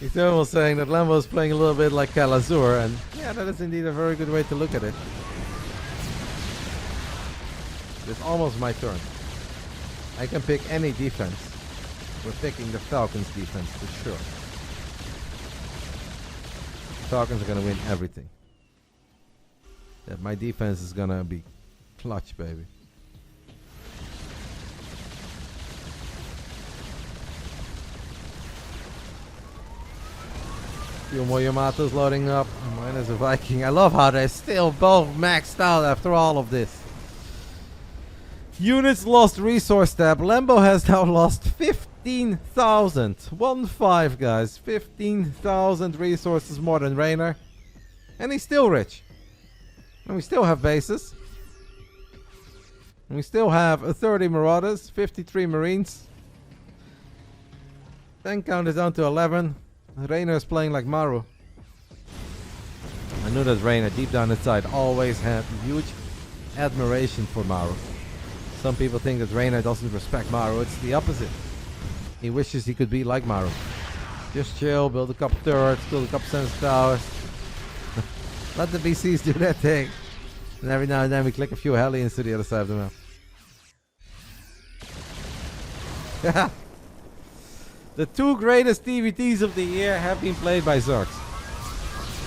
Eternal was saying that Lambo is playing a little bit like Calazur, and yeah, that is indeed a very good way to look at it. It's almost my turn. I can pick any defense. We're picking the Falcons defense for sure. Falcons are gonna win everything. Yeah, my defense is gonna be clutch, baby. Few more Yamatos loading up. Mine is a Viking. I love how they're still both maxed out after all of this. Units lost resource tab. Lambo has now lost 15,000. 1-5, guys. 15,000 resources more than Reynor. And he's still rich. And we still have bases. And we still have 30 Marauders, 53 Marines. Tank count is down to 11. Reynor is playing like Maru. I knew that Reynor deep down inside always had huge admiration for Maru. Some people think that Reynor doesn't respect Maru. It's the opposite. He wishes he could be like Maru. Just chill, build a couple turrets, build a couple sensor towers. Let the BCs do their thing. And every now and then we click a few Hellions to the other side of the map. The two greatest TVTs of the year have been played by Zergs.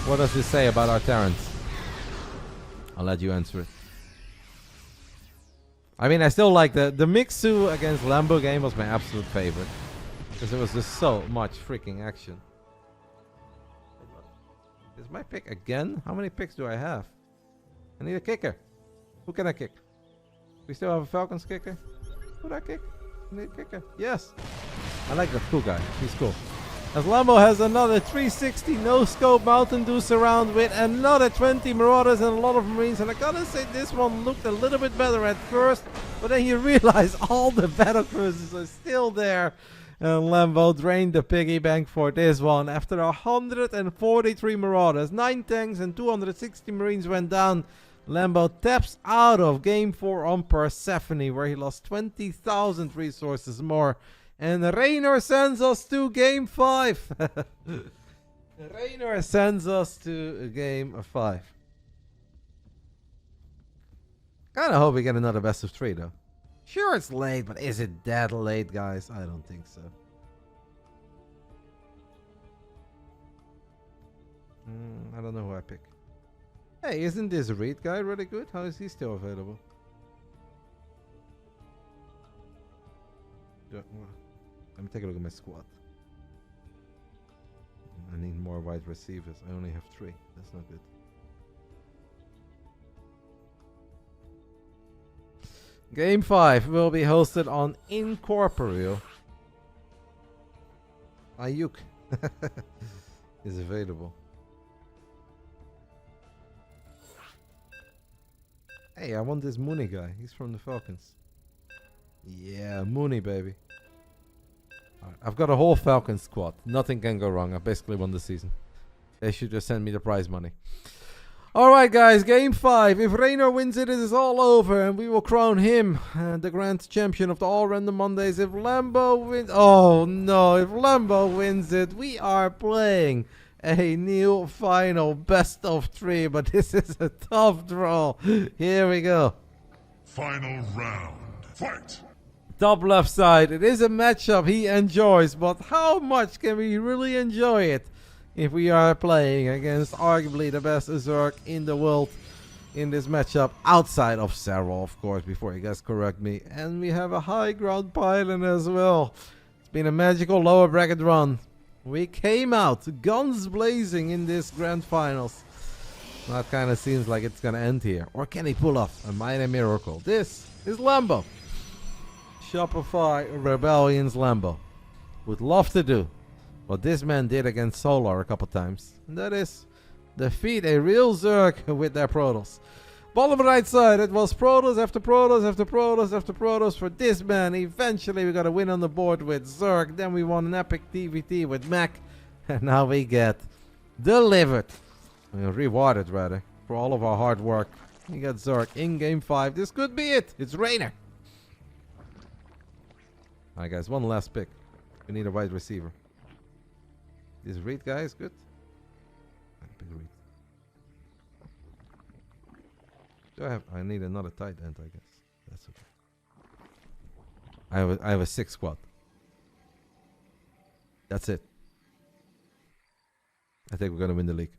What does this say about our Terrans? I'll let you answer it. I mean, I still like the Mixu against Lambo game was my absolute favorite. Because there was just so much freaking action. Is my pick again? How many picks do I have? I need a kicker. Who can I kick? We still have a Falcons kicker? Who do I kick? I need a kicker. Yes. I like that cool guy. He's cool. As Lambo has another 360 no-scope Mountain Dew surround with another 20 Marauders and a lot of Marines. And I gotta say this one looked a little bit better at first. But then you realize all the battle cruisers are still there. And Lambo drained the piggy bank for this one. After 143 Marauders, 9 tanks and 260 Marines went down. Lambo taps out of Game 4 on Persephone, where he lost 20,000 resources more. And Reynor sends us to Game 5. Reynor sends us to Game 5. Kinda hope we get another best of 3 though. Sure it's late, but is it that late, guys? I don't think so. I don't know who I pick. Hey, isn't this Reed guy really good? How is he still available? Let me take a look at my squad. I need more wide receivers. I only have 3. That's not good. Game 5 will be hosted on Incorporeal. Ayuk is available. Hey, I want this Mooney guy. He's from the Falcons. Yeah, Mooney, baby. Alright, I've got a whole Falcons squad. Nothing can go wrong. I basically won the season. They should just send me the prize money. Alright, guys. Game 5. If Reynor wins it, it is all over. And we will crown him the grand champion of the All Random Mondays. If Lambo wins... Oh, no. If Lambo wins it, we are playing a new final best of 3. But this is a tough draw. Here we go. Final round. Fight! Top left side. It is a matchup he enjoys, but how much can we really enjoy it if we are playing against arguably the best Zerg in the world in this matchup, outside of Serral, of course, before you guys correct me. And we have a high ground pylon as well. It's been a magical lower bracket run. We came out guns blazing in this grand finals. That kind of seems like it's gonna end here. Or can he pull off a minor miracle? This is Lambo. Shopify Rebellion's Lambo. Would love to do what this man did against Solar a couple times. And that is defeat a real Zerg with their Protoss. Bottom right side, it was Protoss after Protoss after Protoss after Protoss for this man. Eventually we got a win on the board with Zerg. Then we won an epic TVT with Mac. And now we get delivered. Rewarded rather for all of our hard work. We got Zerg in game 5. This could be it. It's Reynor. Alright guys, one last pick. We need a wide receiver. This Reed guy is good. Big Reed. Do I need another tight end, I guess. That's okay. I have a 6 squad. That's it. I think we're gonna win the league.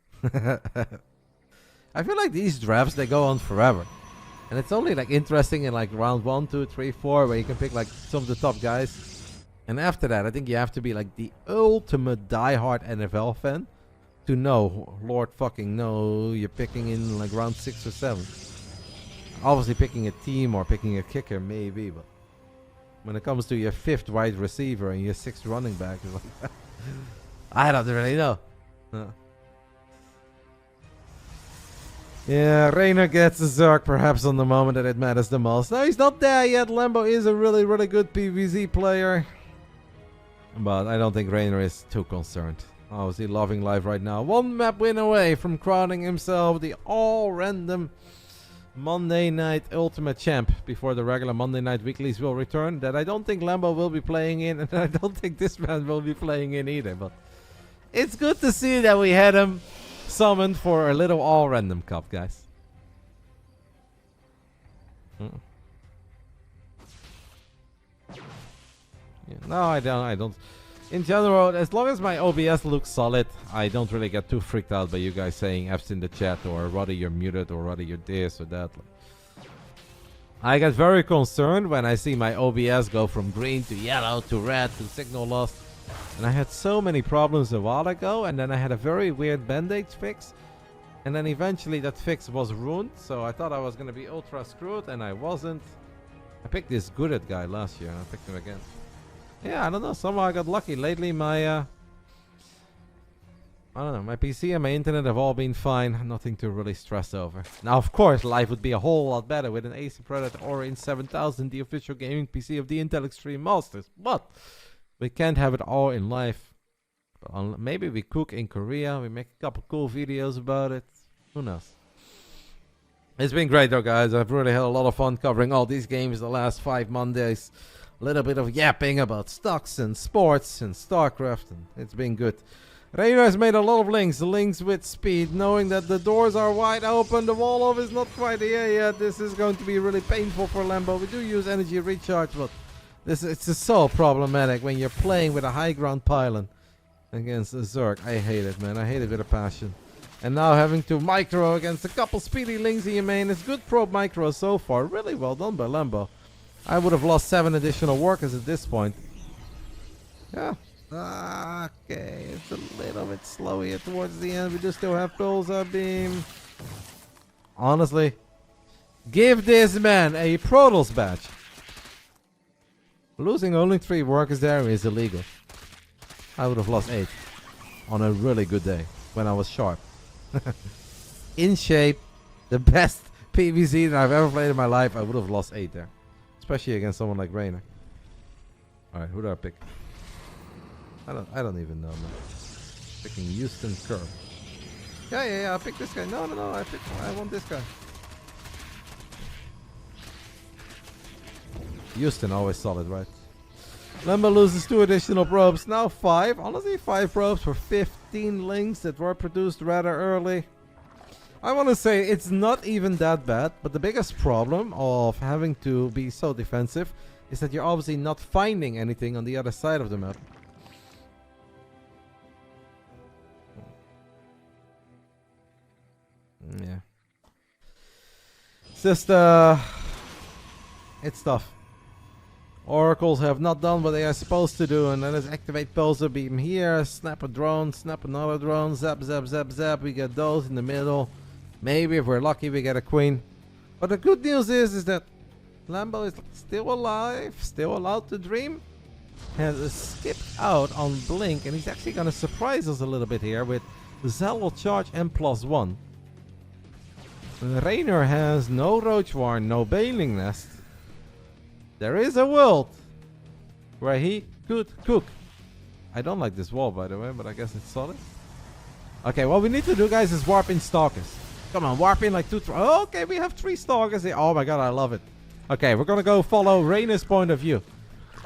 I feel like these drafts, they go on forever. And it's only like interesting in like round 1, 2, 3, 4, where you can pick like some of the top guys. And after that, I think you have to be like the ultimate diehard NFL fan to know, Lord fucking know, you're picking in like round 6 or 7. Obviously picking a team or picking a kicker, maybe, but when it comes to your 5th wide receiver and your 6th running back, it's like I don't really know. Yeah, Reynor gets a Zerg perhaps on the moment that it matters the most. No, he's not there yet. Lambo is a really, really good PvZ player. But I don't think Reynor is too concerned. Obviously loving life right now. 1 map win away from crowning himself the all-random Monday Night Ultimate Champ before the regular Monday Night Weeklies will return. That I don't think Lambo will be playing in, and I don't think this man will be playing in either. But it's good to see that we had him summoned for a little all-random cup, guys. Yeah, no, I don't. In general, as long as my OBS looks solid, I don't really get too freaked out by you guys saying F's in the chat or Rotti you're muted or Rotti you're this or that. I get very concerned when I see my OBS go from green to yellow to red to signal lost. And I had so many problems a while ago, and then I had a very weird band-aid fix. And then eventually that fix was ruined, so I thought I was going to be ultra screwed, and I wasn't. I picked this Gooded guy last year, and I picked him again. Yeah, I don't know, somehow I got lucky. Lately my, I don't know, my PC and my internet have all been fine. Nothing to really stress over. Now, of course, life would be a whole lot better with an AC Predator Orange 7000, the official gaming PC of the Intel Extreme Masters. But we can't have it all in life. Maybe we cook in Korea. We make a couple cool videos about it. Who knows? It's been great though, guys. I've really had a lot of fun covering all these games the last 5 Mondays. A little bit of yapping about stocks and sports and Starcraft. And it's been good. Reynor has made a lot of links with speed, knowing that the doors are wide open. The wall off is not quite here yet. This is going to be really painful for Lambo. We do use energy recharge, but it's just so problematic when you're playing with a high ground pylon against a Zerg. I hate it, man. I hate it with a passion. And now having to micro against a couple speedy links in your main. It's good probe micro so far. Really well done by Lambo. I would have lost 7 additional workers at this point. Yeah. Okay, it's a little bit slow here towards the end. We do still have Pulsar Beam. Honestly, give this man a Protoss badge. Losing only 3 workers there is illegal. I would have lost 8 on a really good day when I was sharp. In shape, the best PvZ that I've ever played in my life, I would have lost 8 there. Especially against someone like Reynor. Alright, who do I pick? I don't even know, man. Picking Houston Curve. Yeah, I picked this guy. No, I want this guy. Houston always solid, right? Lambo loses 2 additional probes. Now 5. Honestly, 5 probes for 15 links that were produced rather early. I want to say it's not even that bad, but the biggest problem of having to be so defensive is that you're obviously not finding anything on the other side of the map. Yeah. It's just, it's tough. Oracles have not done what they are supposed to do, and then let's activate Pulsar Beam here, snap a drone, snap another drone, zap, zap, zap, zap. We get those in the middle. Maybe if we're lucky we get a queen. But the good news is that Lambo is still alive, still allowed to dream. Has skipped out on Blink, and he's actually going to surprise us a little bit here with Serral charge and +1. Reynor has no Roach Warren, no Bailing Nest. There is a world where he could cook. I don't like this wall, by the way, but I guess it's solid. Okay, what we need to do, guys, is warp in Stalkers. Come on, warp in like 2... Okay, we have 3 Stalkers here. Oh my god, I love it. Okay, we're gonna go follow Reynor's point of view.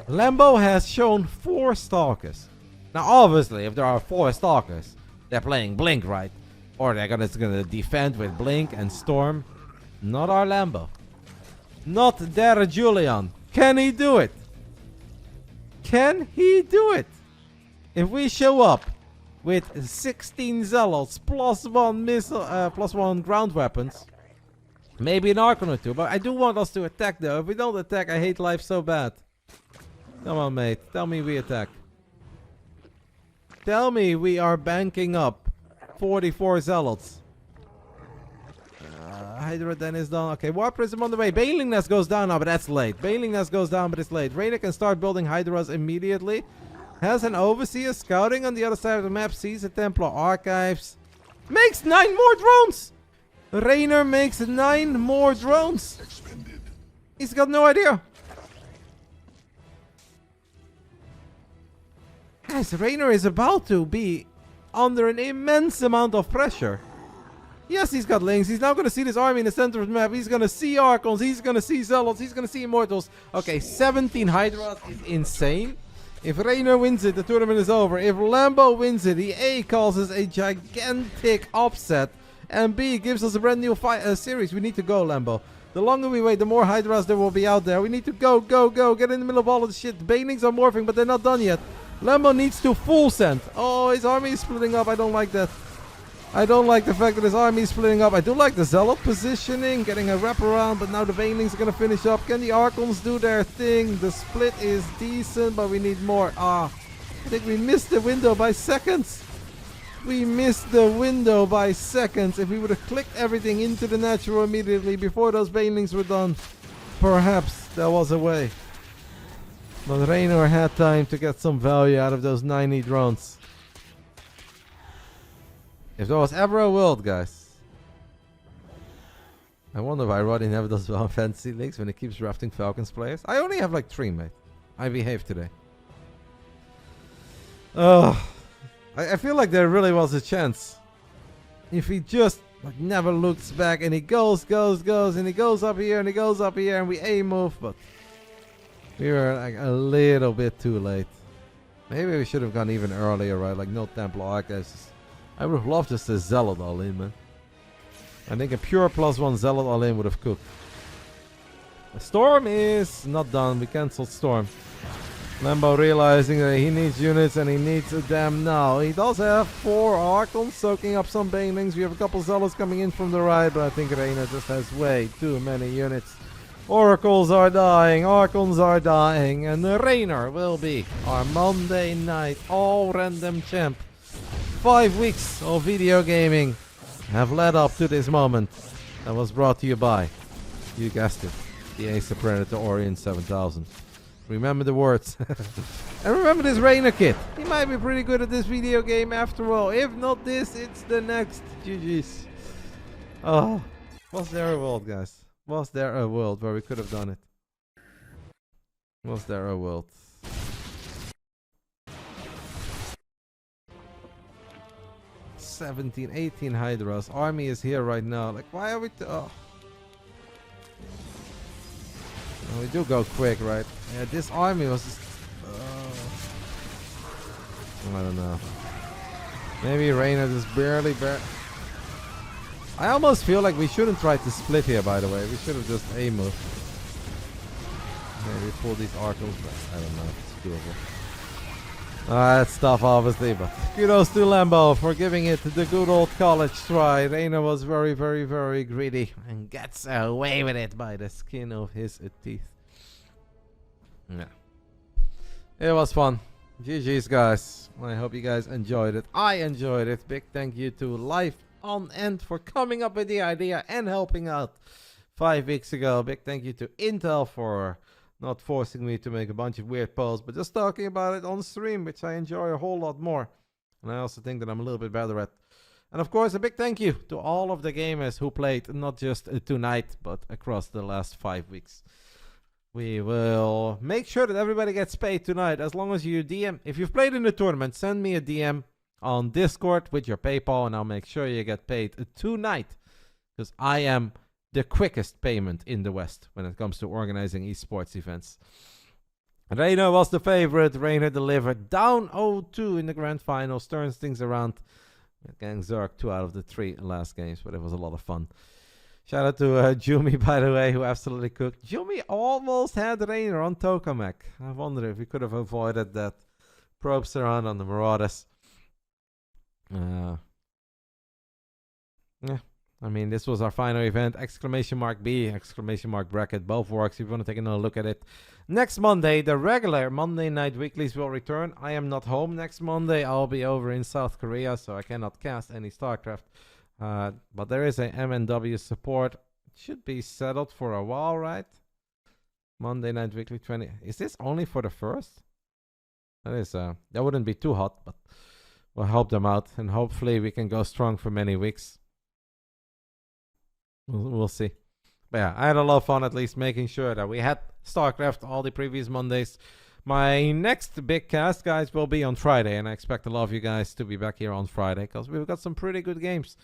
Lambo has shown 4 Stalkers. Now, obviously, if there are 4 Stalkers, they're playing Blink, right? Or they're gonna defend with Blink and Storm. Not our Lambo. Not their Julian. Can he do it? Can he do it? If we show up with 16 Zealots +1 missile, +1 ground weapons, maybe an Archon or 2, but I do want us to attack though. If we don't attack, I hate life so bad. Come on, mate. Tell me we attack. Tell me we are banking up 44 Zealots. Hydra then is done. Okay, War Prism on the way. Bailing Nest goes down now, but that's late. Bailing Nest goes down, but it's late. Reynor can start building Hydras immediately. Has an Overseer scouting on the other side of the map. Sees the Templar Archives. Makes 9 more drones! Reynor makes 9 more drones. Expended. He's got no idea. Guys, Reynor is about to be under an immense amount of pressure. Yes, he's got links. He's now going to see this army in the center of the map. He's going to see Archons. He's going to see Zealots. He's going to see Immortals. Okay, 17 Hydras is insane. If Reynor wins it, the tournament is over. If Lambo wins it, he A, causes a gigantic upset, and B, gives us a brand new series. We need to go, Lambo. The longer we wait, the more Hydras there will be out there. We need to go, go, go. Get in the middle of all of the shit. The Banelings are morphing, but they're not done yet. Lambo needs to full send. Oh, his army is splitting up. I don't like that. I don't like the fact that his army is splitting up. I do like the Zealot positioning, getting a wraparound, but now the Banelings are going to finish up. Can the Archons do their thing? The split is decent, but we need more. I think we missed the window by seconds. We missed the window by seconds. If we would have clicked everything into the natural immediately before those Banelings were done, perhaps there was a way. But Reynor had time to get some value out of those 90 drones. If there was ever a world, guys. I wonder why Rotti never does well on fantasy leagues when he keeps drafting Falcons players. I only have like 3, mate. I behave today. I feel like there really was a chance. If he just like never looks back and he goes, and he goes up here and he goes up here and we A move, but we were like a little bit too late. Maybe we should have gone even earlier, right? Like no Templar Archives. I would have loved just a Zealot all-in, man. I think a pure +1 Zealot all-in would have cooked. The Storm is not done. We cancelled Storm. Lambo realizing that he needs units and he needs them now. He does have 4 Archons soaking up some Banelings. We have a couple Zealots coming in from the right, but I think Reynor just has way too many units. Oracles are dying, Archons are dying, and Reynor will be our Monday night all-random champ. 5 weeks of video gaming have led up to this moment. That was brought to you by, you guessed it, the Ace Predator Orient 7000. Remember the words. And remember this Reynor kid. He might be pretty good at this video game after all. If not this, it's the next. GG's. Oh, was there a world, guys? Was there a world where we could have done it? Was there a world? $17, 18 Hydras. Army is here right now. Like, why are we... Oh. No, we do go quick, right? Yeah, this army was just... I don't know. Maybe Reynor just barely... I almost feel like we shouldn't try to split here, by the way. We should have just A-moved. Maybe pull these Archons back. I don't know if it's doable. That's tough, obviously, but kudos to Lambo for giving it the good old college try. Reynor was very, very, very greedy and gets away with it by the skin of his teeth. Yeah. It was fun. GG's, guys. I hope you guys enjoyed it. I enjoyed it. Big thank you to Life on End for coming up with the idea and helping out 5 weeks ago. Big thank you to Intel for not forcing me to make a bunch of weird posts, but just talking about it on stream, which I enjoy a whole lot more. And I also think that I'm a little bit better at. And of course, a big thank you to all of the gamers who played, not just tonight, but across the last 5 weeks. We will make sure that everybody gets paid tonight, as long as you DM. If you've played in the tournament, send me a DM on Discord with your PayPal, and I'll make sure you get paid tonight. Because I am the quickest payment in the West when it comes to organizing esports events. Reynor was the favorite. Reynor delivered down 0-2 in the grand finals. Turns things around. Getting Zerg 2 out of the 3 last games, but it was a lot of fun. Shout out to Jumi, by the way, who absolutely cooked. Jumi almost had Reynor on Tokamak. I wonder if we could have avoided that probes around on the Marauders. Yeah. I mean, this was our final event. Exclamation mark B, exclamation mark bracket. Both works if you want to take another look at it. Next Monday, the regular Monday night weeklies will return. I am not home next Monday. I'll be over in South Korea, so I cannot cast any Starcraft. But there is a MNW support. It should be settled for a while, right? Monday night weekly 20. Is this only for the first? That is, that wouldn't be too hot, but we'll help them out. And hopefully we can go strong for many weeks. We'll see. But yeah, I had a lot of fun at least making sure that we had StarCraft all the previous Mondays. My next big cast, guys, will be on Friday. And I expect a lot of you guys to be back here on Friday, because we've got some pretty good games.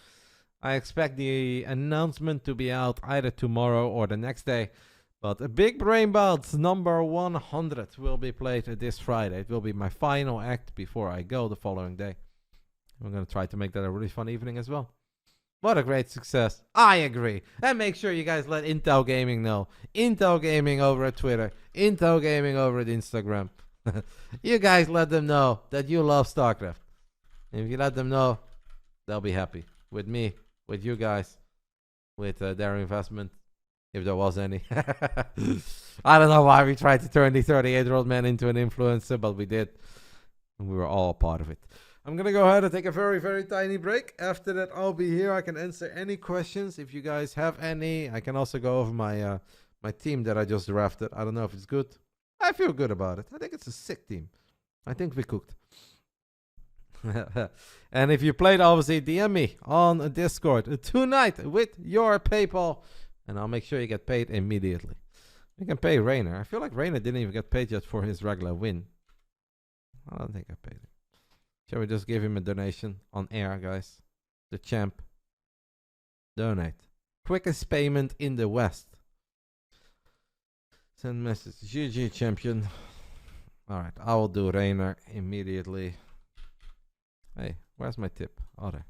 I expect the announcement to be out either tomorrow or the next day. But a Big Brain Bouts number 100 will be played this Friday. It will be my final act before I go the following day. I'm going to try to make that a really fun evening as well. What a great success. I agree. And make sure you guys let Intel Gaming know. Intel Gaming over at Twitter. Intel Gaming over at Instagram. You guys let them know that you love StarCraft. And if you let them know, they'll be happy. With me, with you guys, with their investment, if there was any. I don't know why we tried to turn the 38-year-old man into an influencer, but we did. And we were all a part of it. I'm going to go ahead and take a very, very tiny break. After that, I'll be here. I can answer any questions if you guys have any. I can also go over my my team that I just drafted. I don't know if it's good. I feel good about it. I think it's a sick team. I think we cooked. And if you played, obviously, DM me on Discord tonight with your PayPal. And I'll make sure you get paid immediately. You can pay Reynor. I feel like Reynor didn't even get paid yet for his regular win. I don't think I paid him. Shall we just give him a donation on air, guys? The champ. Donate. Quickest payment in the West. Send message. GG champion. Alright, I will do Reynor immediately. Hey, where's my tip? Oh, there.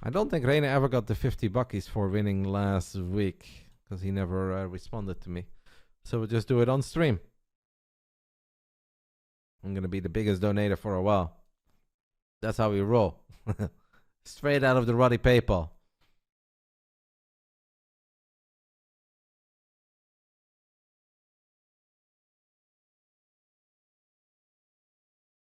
I don't think Reynor ever got the 50 buckies for winning last week, because he never responded to me. So we'll just do it on stream. I'm going to be the biggest donator for a while. That's how we roll. Straight out of the Rotti PayPal.